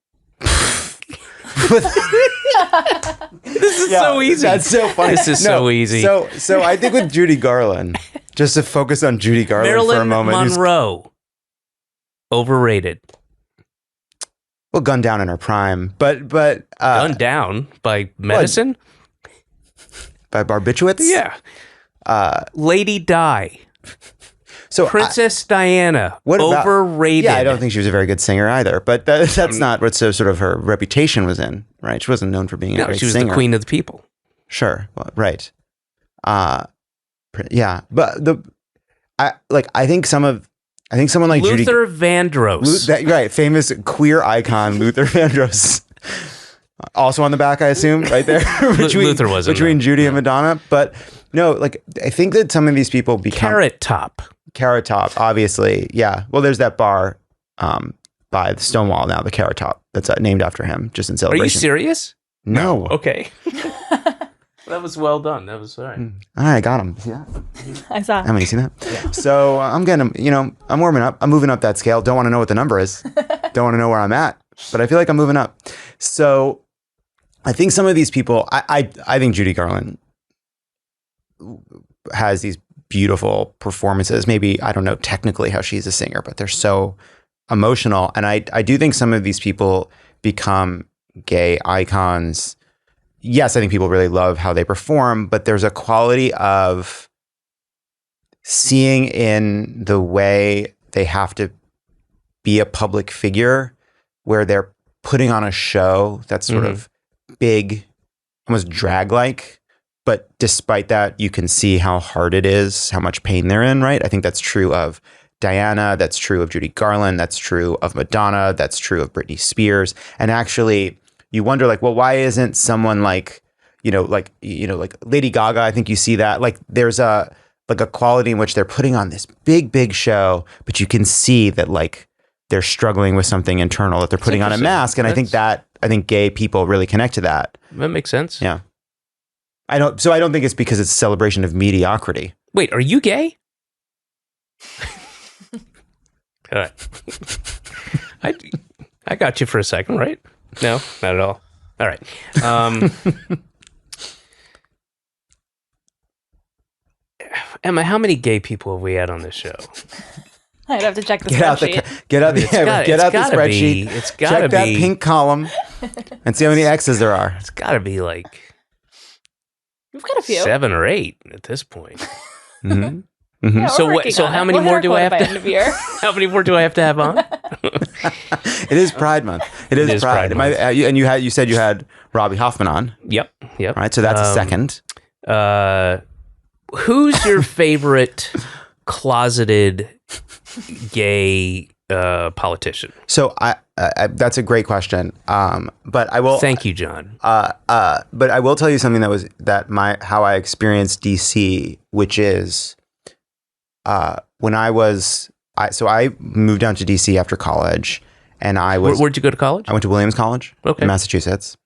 This is so easy. That's so funny. This is so easy. So I think with Judy Garland, just to focus on Judy Garland for a moment. Marilyn Monroe. Overrated. Well, gunned down in her prime, but gunned down by medicine, by barbiturates. Yeah. Lady Di. So Princess Diana. Overrated. Yeah, I don't think she was a very good singer either. But that's not what sort of her reputation was in, right? She wasn't known for being a great singer. She was the queen of the people. Sure, well, right. Yeah, but I think someone like Luther Vandross. Right, famous queer icon Luther Vandross. Also on the back, I assume, right there. Luther wasn't between Judy and Madonna. But no, I think that some of these people become Carrot Top, obviously. Yeah. Well, there's that bar by the Stonewall now, the Carrot Top, that's named after him, just in celebration. Are you serious? No. Okay. That was well done. That was all right. All right, got him. See that? I saw. You see that? Yeah. So I'm getting, I'm warming up. I'm moving up that scale. Don't want to know what the number is. Don't want to know where I'm at. But I feel like I'm moving up. So I think some of these people, I think Judy Garland has these beautiful performances. Maybe, I don't know technically how she's a singer, but they're so emotional. And I do think some of these people become gay icons. Yes, I think people really love how they perform, but there's a quality of seeing in the way they have to be a public figure where they're putting on a show that's sort of big, almost drag-like, but despite that, you can see how hard it is, how much pain they're in, right? I think that's true of Diana, that's true of Judy Garland, that's true of Madonna, that's true of Britney Spears. And actually, you wonder, well, why isn't someone like Lady Gaga? I think you see that. There's a quality in which they're putting on this big show, but you can see that they're struggling with something internal, that they're putting on a mask. And I think gay people really connect to that. That makes sense. Yeah. I don't think it's because it's a celebration of mediocrity. Wait, are you gay? All right. I got you for a second, right? No, not at all. All right. Emma, how many gay people have we had on this show? I'd have to check the spreadsheet. Get out the spreadsheet. It's got to be. Check that pink column and see how many X's there are. It's got to be We've got a few. 7 or 8 at this point. Mm-hmm. Yeah, So how many more do I have to? How many more do I have to have on? It is Pride Month. It is Pride. And you said you had Robbie Hoffman on. Yep. All right, so that's a second. Who's your favorite closeted gay politician? So I that's a great question. But I will thank you, John. But I will tell you something how I experienced DC, which is when I moved down to DC after college, and I was. Where'd you go to college? I went to Williams College in Massachusetts,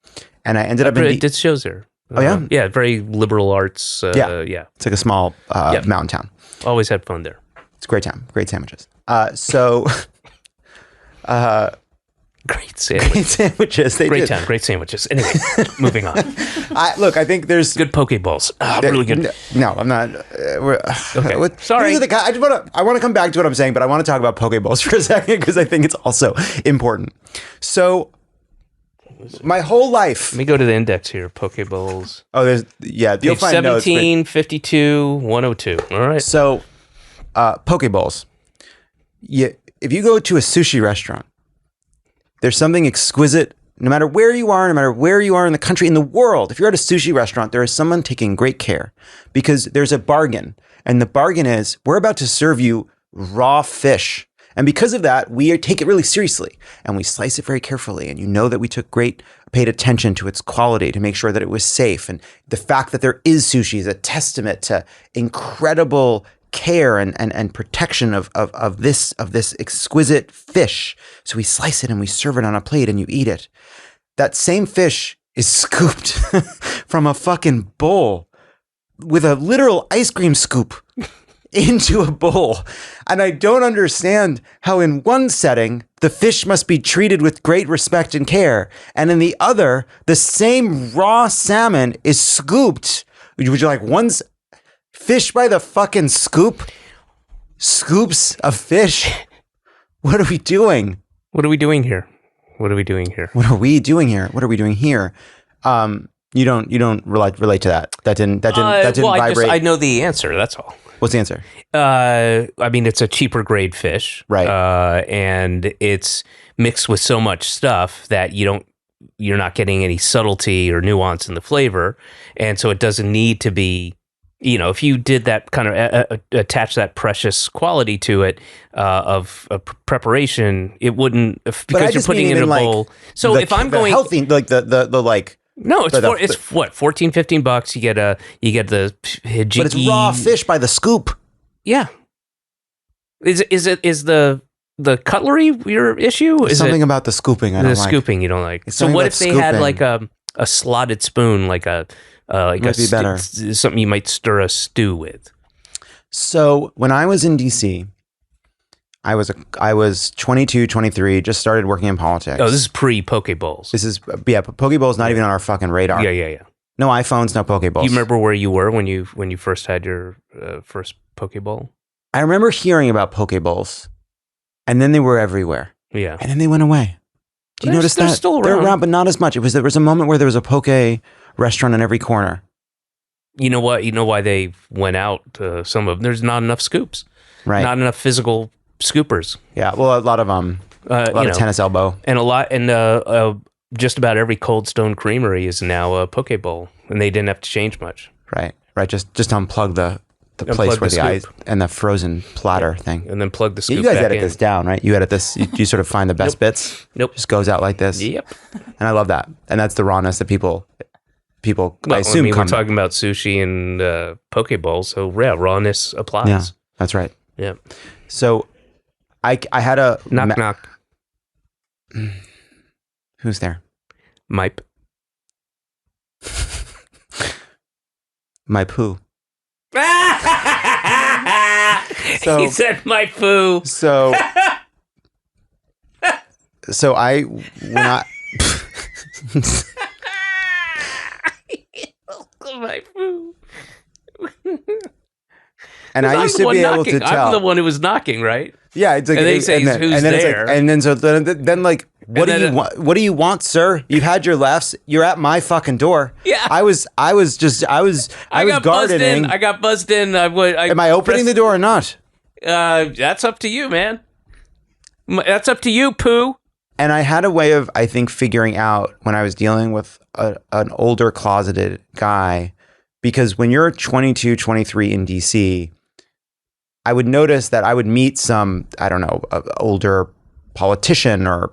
and I ended up in. Did shows there. Oh, yeah? Yeah, very liberal arts. Yeah. It's like a small mountain town. Always had fun there. It's a great town. Great sandwiches. So... Great sandwiches. Great sandwiches. Great town. Great sandwiches. Anyway, moving on. I think there's... Good poke bowls. Really good. No, I'm not... Okay. Sorry. I want to come back to what I'm saying, but I want to talk about poke bowls for a second because I think it's also important. So... My whole life. Let me go to the index here. Poke bowls. Oh, you'll Page find 17, notes. 52, 102. All right. So, poke bowls. If you go to a sushi restaurant, there's something exquisite. No matter where you are, in the country, in the world, if you're at a sushi restaurant, there is someone taking great care because there's a bargain, and the bargain is we're about to serve you raw fish. And because of that, we take it really seriously and we slice it very carefully. And you know that we paid attention to its quality to make sure that it was safe. And the fact that there is sushi is a testament to incredible care and protection of this exquisite fish. So we slice it and we serve it on a plate and you eat it. That same fish is scooped from a fucking bowl with a literal ice cream scoop into a bowl. And I don't understand how in one setting, the fish must be treated with great respect and care. And in the other, the same raw salmon is scooped. Would you like one's fish by the fucking scoop? Scoops of fish? What are we doing? What are we doing here? You don't relate to that. That didn't vibrate. I know the answer. That's all. What's the answer? I mean, it's a cheaper grade fish, right? And it's mixed with so much stuff that you're not getting any subtlety or nuance in the flavor, and so it doesn't need to be. If you did that kind of attach that precious quality to it of preparation, it wouldn't because you're putting it in a bowl. So if I'm going healthy, like the like. No, it's what $14, $15. You get the hijiki. But it's raw fish by the scoop. Yeah. Is the cutlery your issue? Is something about the scooping I don't like. The scooping you don't like. So what if they had like a slotted spoon, like something you might stir a stew with? So when I was in DC, I was 22, 23, just started working in politics. Oh, this is pre-poke bowls. This is, poke bowls not even on our fucking radar. Yeah. No iPhones, no poke bowls. You remember where you were when you first had your first poke bowl? I remember hearing about poke bowls, and then they were everywhere. Yeah. And then they went away. Do you notice that? They're still around. They're around, but not as much. There was a moment where there was a poke restaurant in every corner. You know what? You know why they went out, some of them? There's not enough scoops. Right. Not enough physical scoopers. Yeah, well, a lot of tennis elbow, and just about every Cold Stone Creamery is now a poke bowl, and they didn't have to change much. Right. Just unplug the place where the ice and the frozen platter thing, and then plug the scoop. You guys back edit this down, right? You edit this. You sort of find the best bits. Nope. Just goes out like this. Yep. And I love that, and that's the rawness that people. Well, I assume we're talking about sushi and poke bowls, so yeah, rawness applies. Yeah, that's right. Yeah. So. I had a... Knock. Who's there? Mipe. My poo. He said my poo. So when I... My poo. And I used to be able to tell. I'm the one who was knocking, right? Yeah, it's like, and they say, "Who's there?" Then like, what do you want? What do you want, sir? You've had your laughs. You're at my fucking door. Yeah, I was gardening. I got buzzed in. Am I opening the door or not? That's up to you, man. That's up to you, poo. And I had a way of, I think, figuring out when I was dealing with an older closeted guy, because when you're 22, 23 in DC, I would notice that I would meet some, I don't know, older politician or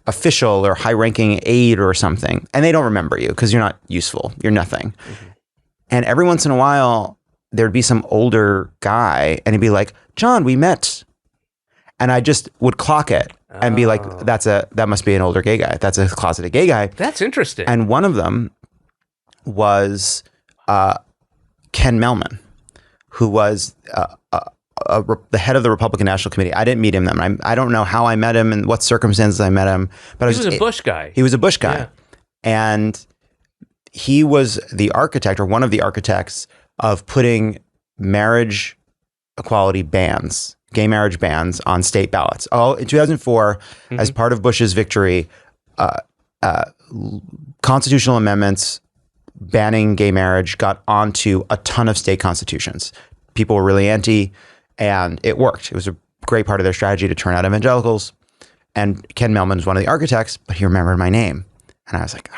official or high-ranking aide or something, and they don't remember you because you're not useful. You're nothing. Mm-hmm. And every once in a while, there'd be some older guy, and he'd be like, "John, we met." And I just would clock it and be like, that must be an older gay guy. That's a closeted gay guy. That's interesting. And one of them, was Ken Mehlman, who was the head of the Republican National Committee. I didn't meet him then. I don't know how I met him and what circumstances I met him. But he was a Bush guy. He was a Bush guy. Yeah. And he was the architect or one of the architects of putting marriage equality bans, gay marriage bans on state ballots. Oh, in 2004, as part of Bush's victory, constitutional amendments banning gay marriage got onto a ton of state constitutions. People were really anti, and it worked. It was a great part of their strategy to turn out evangelicals. And Ken Mehlman was one of the architects, but he remembered my name. And I was like,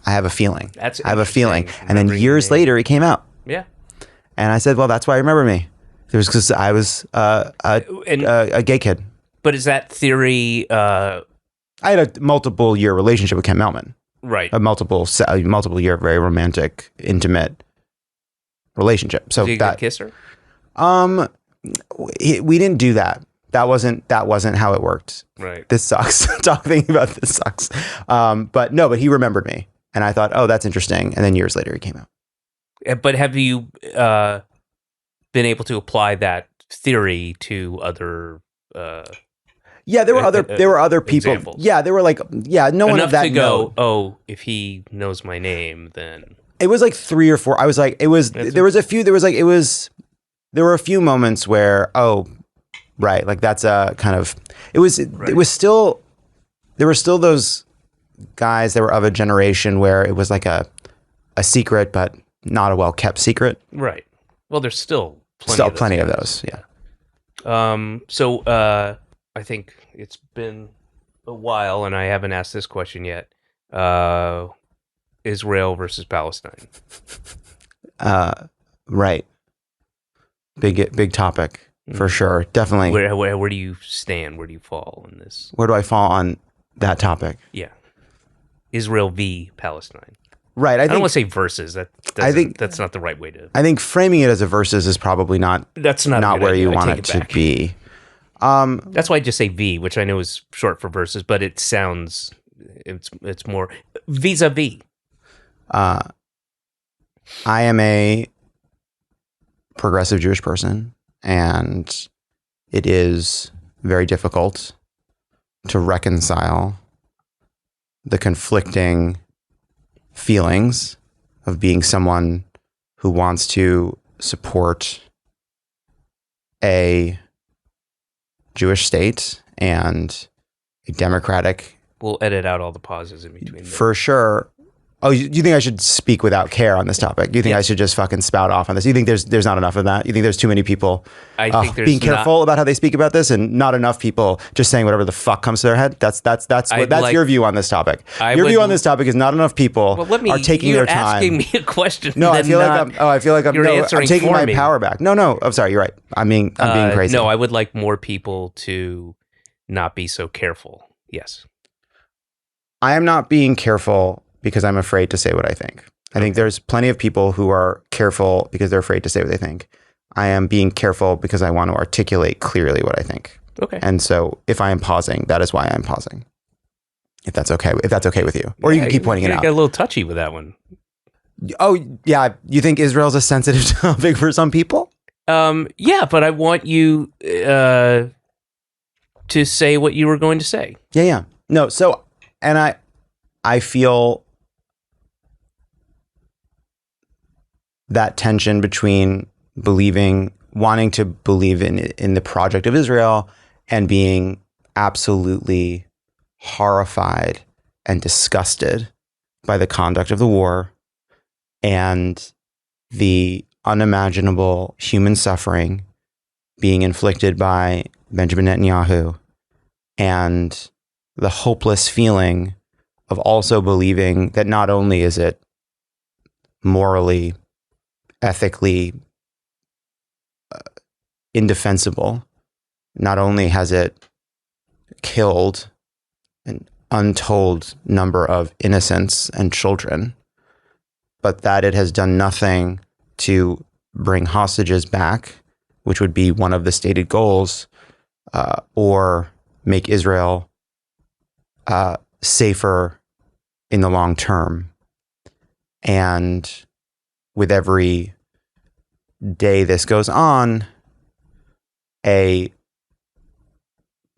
I have a feeling. I have a feeling. And then years later, he came out. Yeah. And I said, well, that's why I remember me. It was because I was a gay kid. But is that theory... I had a multiple year relationship with Ken Mehlman. Right. A multiple year, very romantic, intimate relationship. So did you that kiss her? We didn't do that. That wasn't how it worked. Right. This sucks. Talking about this sucks. But he remembered me, and I thought, oh, that's interesting. And then years later, he came out. But have you been able to apply that theory to other? Yeah, there were other people. Examples. Yeah, there were no one of that to go. note. Oh, if he knows my name, then it was like 3 or 4. I was like, it was. There was a few. There was like it was. There were a few moments where right, like that's a kind of. It was. Right. It was still. There were still those guys that were of a generation where it was like a secret, but not a well kept secret. Right. Well, there's still plenty of those. Yeah. So I think it's been a while, and I haven't asked this question yet. Israel versus Palestine. Right. Big topic for sure. Definitely. Where do you stand? Where do you fall on this? Where do I fall on that topic? Yeah. Israel v. Palestine. Right. I don't want to say versus. I think that's not the right way to. I think framing it as a versus is probably not. That's not where you want it to be. That's why I just say V, which I know is short for versus, but it sounds it's more vis-a-vis. I am a progressive Jewish person, and it is very difficult to reconcile the conflicting feelings of being someone who wants to support a Jewish state and a democratic. We'll edit out all the pauses in between. For sure. Oh, you think I should speak without care on this topic? Do you think I should just fucking spout off on this? You think there's not enough of that? You think there's too many people I think there's being careful about how they speak about this, and not enough people just saying whatever the fuck comes to their head? That's your view on this topic. Your view on this topic is not enough people are taking their time. You're asking me a question. No, I feel like I'm taking my power back. No, I'm sorry. You're right. I'm being crazy. No, I would like more people to not be so careful. Yes. I am not being careful because I'm afraid to say what I think. I think there's plenty of people who are careful because they're afraid to say what they think. I am being careful because I want to articulate clearly what I think. Okay. And so if I am pausing, that is why I'm pausing. If that's okay with you. Or you can keep pointing it out. You got a little touchy with that one. Oh, yeah. You think Israel's a sensitive topic for some people? Yeah, but I want you to say what you were going to say. Yeah. No, so, and I feel that tension between wanting to believe in the project of Israel and being absolutely horrified and disgusted by the conduct of the war and the unimaginable human suffering being inflicted by Benjamin Netanyahu, and the hopeless feeling of also believing that not only is it morally, ethically indefensible, not only has it killed an untold number of innocents and children, but that it has done nothing to bring hostages back, which would be one of the stated goals, or make Israel safer in the long term. And with every day this goes on, a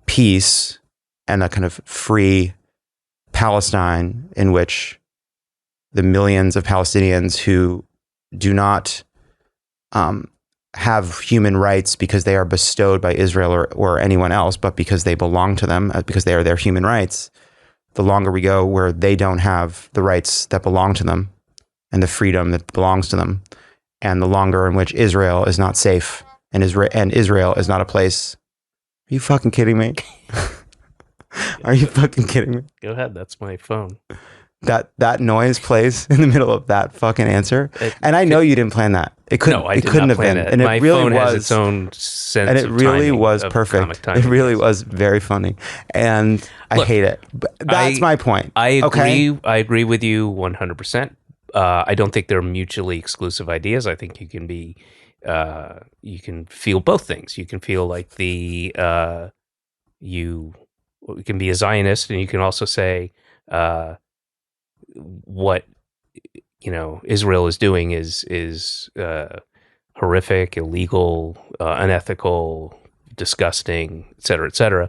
peace and a kind of free Palestine in which the millions of Palestinians who do not have human rights because they are bestowed by Israel or anyone else, but because they belong to them, because they are their human rights. The longer we go where they don't have the rights that belong to them and the freedom that belongs to them, and the longer in which Israel is not safe and Israel is not a place. Are you fucking kidding me? Are you fucking kidding me? Go ahead. That's my phone. That noise plays in the middle of that fucking answer. And I know you didn't plan that. It couldn't. No, I it did couldn't not have plan been. it. And My it really phone was has its own sense and it of really timing, was of perfect. comic timing. It really was very funny, and I hate it. But that's my point. I agree. Okay? I agree with you 100%. I don't think they're mutually exclusive ideas. I think you can be, you can feel both things. You can feel like you can be a Zionist, and you can also say what Israel is doing is horrific, illegal, unethical, disgusting, et cetera, et cetera.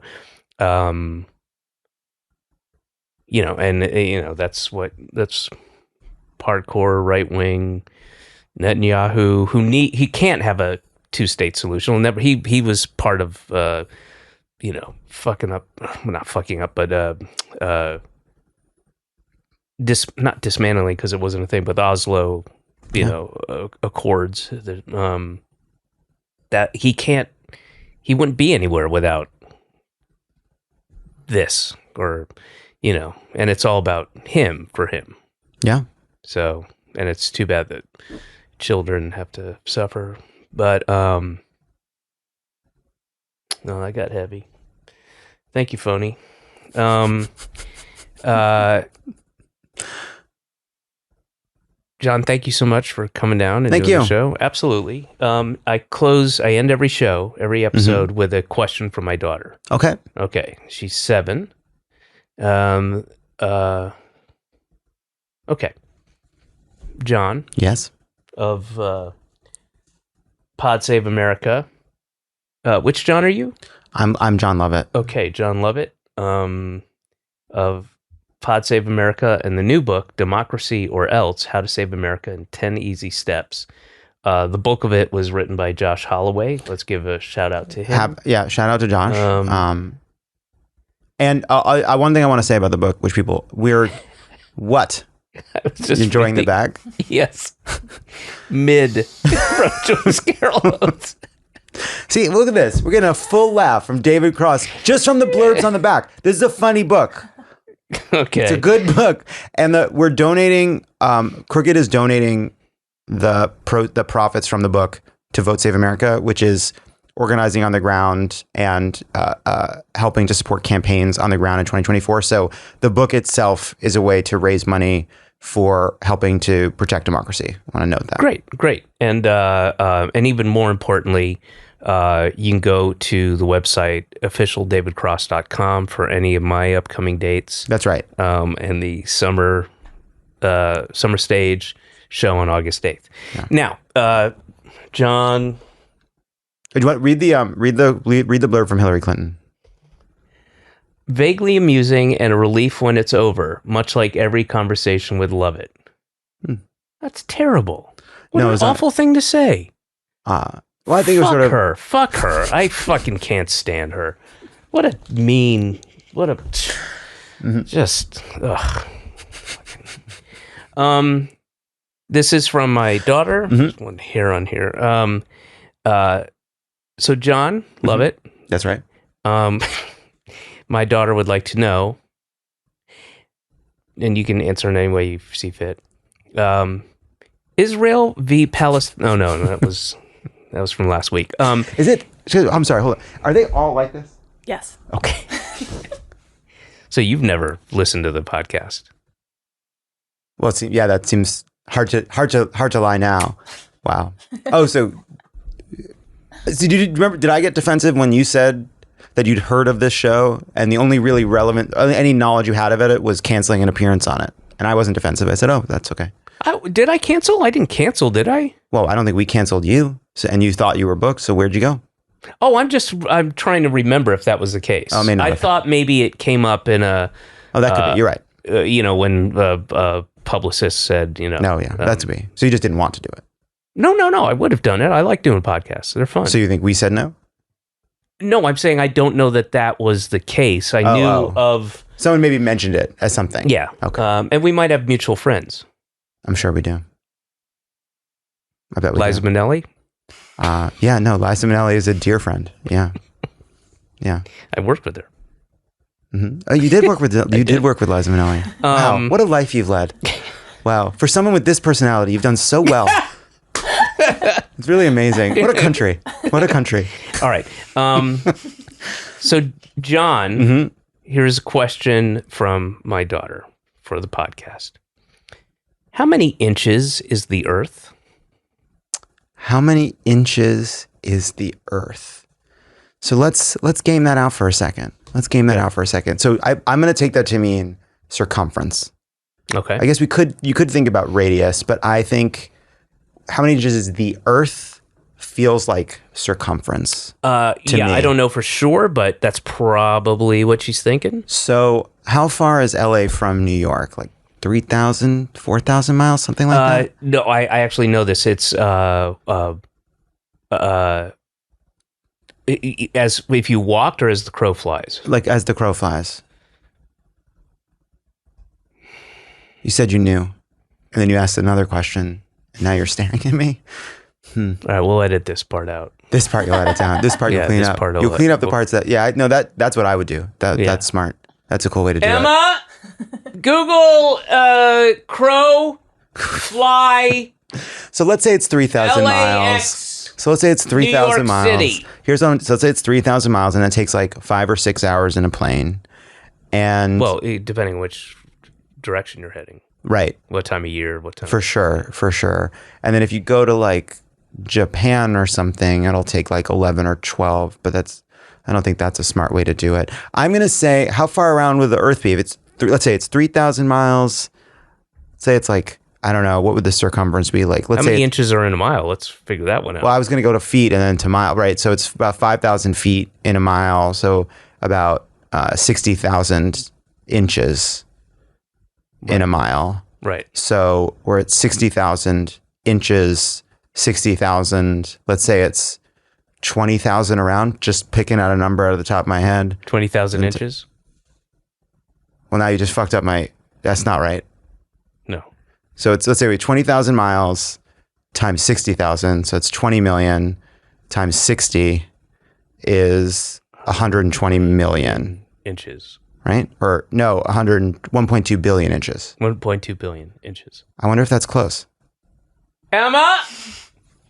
And that's hardcore right wing Netanyahu he can't have a 2-state solution. He was part of fucking up, not fucking up, but not dismantling, because it wasn't a thing, but the Oslo accords that he wouldn't be anywhere without this, or and it's all about him for him. Yeah. So, and it's too bad that children have to suffer, but no, that got heavy. Thank you, Phony. John, thank you so much for coming down and doing the show. Absolutely. I end every episode with a question from my daughter. Okay. She's 7. Okay. John. Yes. Of Pod Save America. Which John are you? I'm Jon Lovett. Okay, Jon Lovett. Of Pod Save America, and the new book, Democracy or Else, How to Save America in 10 Easy Steps. The bulk of it was written by Josh Holloway. Let's give a shout out to him. Shout out to Josh. And one thing I want to say about the book, which what? I was just enjoying the bag? Yes. Mid from Joyce Carol Oates. See, look at this. We're getting a full laugh from David Cross just from the blurbs on the back. This is a funny book. Okay. It's a good book. And we're donating, Crooked is donating the profits from the book to Vote Save America, which is organizing on the ground and helping to support campaigns on the ground in 2024. So the book itself is a way to raise money for helping to protect democracy. I want to note that. Great. And even more importantly, you can go to the website officialdavidcross.com for any of my upcoming dates. That's right. And the summer stage show on August 8th. Yeah. Now, John, do you want to read the blurb from Hillary Clinton? Vaguely amusing and a relief when it's over, much like every conversation with Lovett. That's terrible. What an awful thing to say. Well, I think it was sort of Fuck her. I fucking can't stand her. Ugh. This is from my daughter. There's one hair on here. So Jon Lovett. That's right. My daughter would like to know, and you can answer in any way you see fit. Israel v. Palestine. Oh no, that was from last week. Is it? I'm sorry. Hold on. Are they all like this? Yes. Okay. So you've never listened to the podcast? Well, that seems hard to lie now. Wow. Oh, so did you remember? Did I get defensive when you said that you'd heard of this show and the only really relevant, any knowledge you had of it was canceling an appearance on it? And I wasn't defensive. I said, "Oh, that's okay." Did I cancel? I didn't cancel, did I? Well, I don't think we canceled you, and you thought you were booked. So where'd you go? Oh, I'm trying to remember if that was the case. Oh, may not I have. thought maybe it came up in a. Oh, that could be. You're right. When publicist said, No, yeah, that's me. So you just didn't want to do it. No. I would have done it. I like doing podcasts. They're fun. So you think we said no? No, I'm saying I don't know that was the case. I knew of. Someone maybe mentioned it as something. Yeah. Okay. And we might have mutual friends. I'm sure we do. I bet we Liza do. Minnelli? Yeah, no, Liza Minnelli is a dear friend. Yeah. Yeah. I worked with her. Mm-hmm. Oh, you did work with Liza Minnelli. Wow, what a life you've led. Wow. For someone with this personality, you've done so well. It's really amazing. What a country. What a country. All right. So, John, Mm-hmm. here's a question from my daughter for the podcast. How many inches is the Earth? How many inches is the Earth? So let's game that out for a second. So I'm going to take that to mean circumference. Okay. I guess you could think about radius, but I think how many inches is the Earth feels like circumference. Yeah, me. I don't know for sure, but that's probably what she's thinking. So how far is LA from New York? Like 3,000, 4,000 miles, something like that? No, I actually know this. It's as if you walked or as the crow flies. Like as the crow flies. You said you knew, and then you asked another question, and now you're staring at me. All right, we'll edit this part out. This part you'll edit down. This part you'll clean up. You'll clean up the parts that. Yeah, no, that's what I would do. That's smart. That's a cool way to do it. Emma, Google crow fly. So let's say it's 3,000 miles. LAX, So let's say it's 3,000 miles. City. So let's say it's 3,000 miles, and it takes like 5 or 6 hours in a plane. And Well, depending on which direction you're heading, right, what time of year, what time. for sure. And then if you go to like Japan or something, it'll take like 11 or 12. But I don't think that's a smart way to do it. I'm gonna say, how far around would the Earth be? If it's let's say it's 3,000 miles. Say it's like, I don't know, what would the circumference be like? Let's How say many inches are in a mile? Let's figure that one out. Well, I was going to go to feet and then to mile, right? So it's about 5,000 feet in a mile. So about 60,000 inches in a mile. Right. So we're at 60,000 inches, 60,000. Let's say it's 20,000 around, just picking out a number out of the top of my head. 20,000 inches? Well, now you just fucked up that's not right. No. So let's say we 20,000 miles times 60,000. So it's 20 million times 60 is 120 million inches. Right? Or no, 1.2 billion inches. 1.2 billion inches. I wonder if that's close. Emma!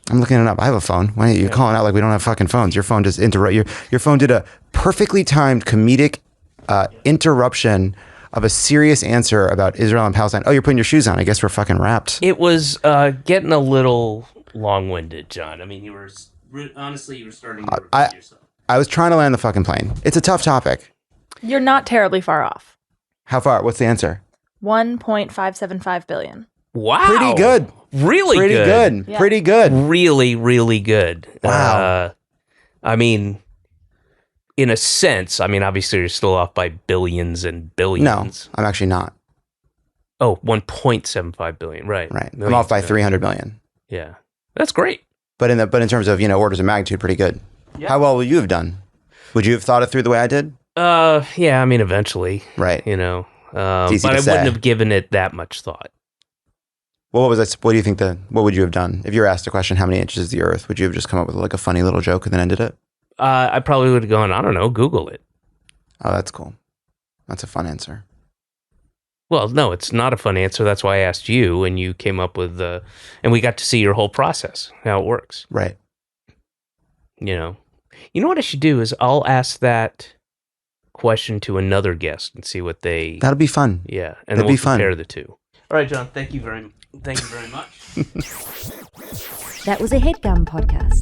I'm looking it up. I have a phone. Why are you calling out like we don't have fucking phones? Your phone just your phone did a perfectly timed comedic interruption of a serious answer about Israel and Palestine. Oh, you're putting your shoes on. I guess we're fucking wrapped. It was getting a little long-winded, John. I mean, you were starting to repeat yourself. I was trying to land the fucking plane. It's a tough topic. You're not terribly far off. How far? What's the answer? 1.575 billion. Wow. Pretty good. Really Pretty good. Yeah. Pretty good. Really, really good. Wow. I mean, in a sense, obviously you're still off by billions and billions. No, I'm actually not. Oh, 1.75 billion. Right. Right. Millions, I'm off by 300 million. Yeah. That's great. But in terms of, orders of magnitude, pretty good. Yeah. How well would you have done? Would you have thought it through the way I did? Yeah, eventually. Right. But I easy to wouldn't say. have given it that much thought. Well, what do you think what would you have done? If you were asked a question, how many inches is the Earth? Would you have just come up with like a funny little joke and then ended it? I probably would have gone, I don't know, Google it. Oh, that's cool. That's a fun answer. Well, no, it's not a fun answer. That's why I asked you, and you came up with and we got to see your whole process, how it works. Right. You know what I should do is I'll ask that question to another guest and see what they. That'll be fun. Yeah, That'd and then be we'll fun. compare the two. All right, John. Thank you very much. That was a Headgum podcast.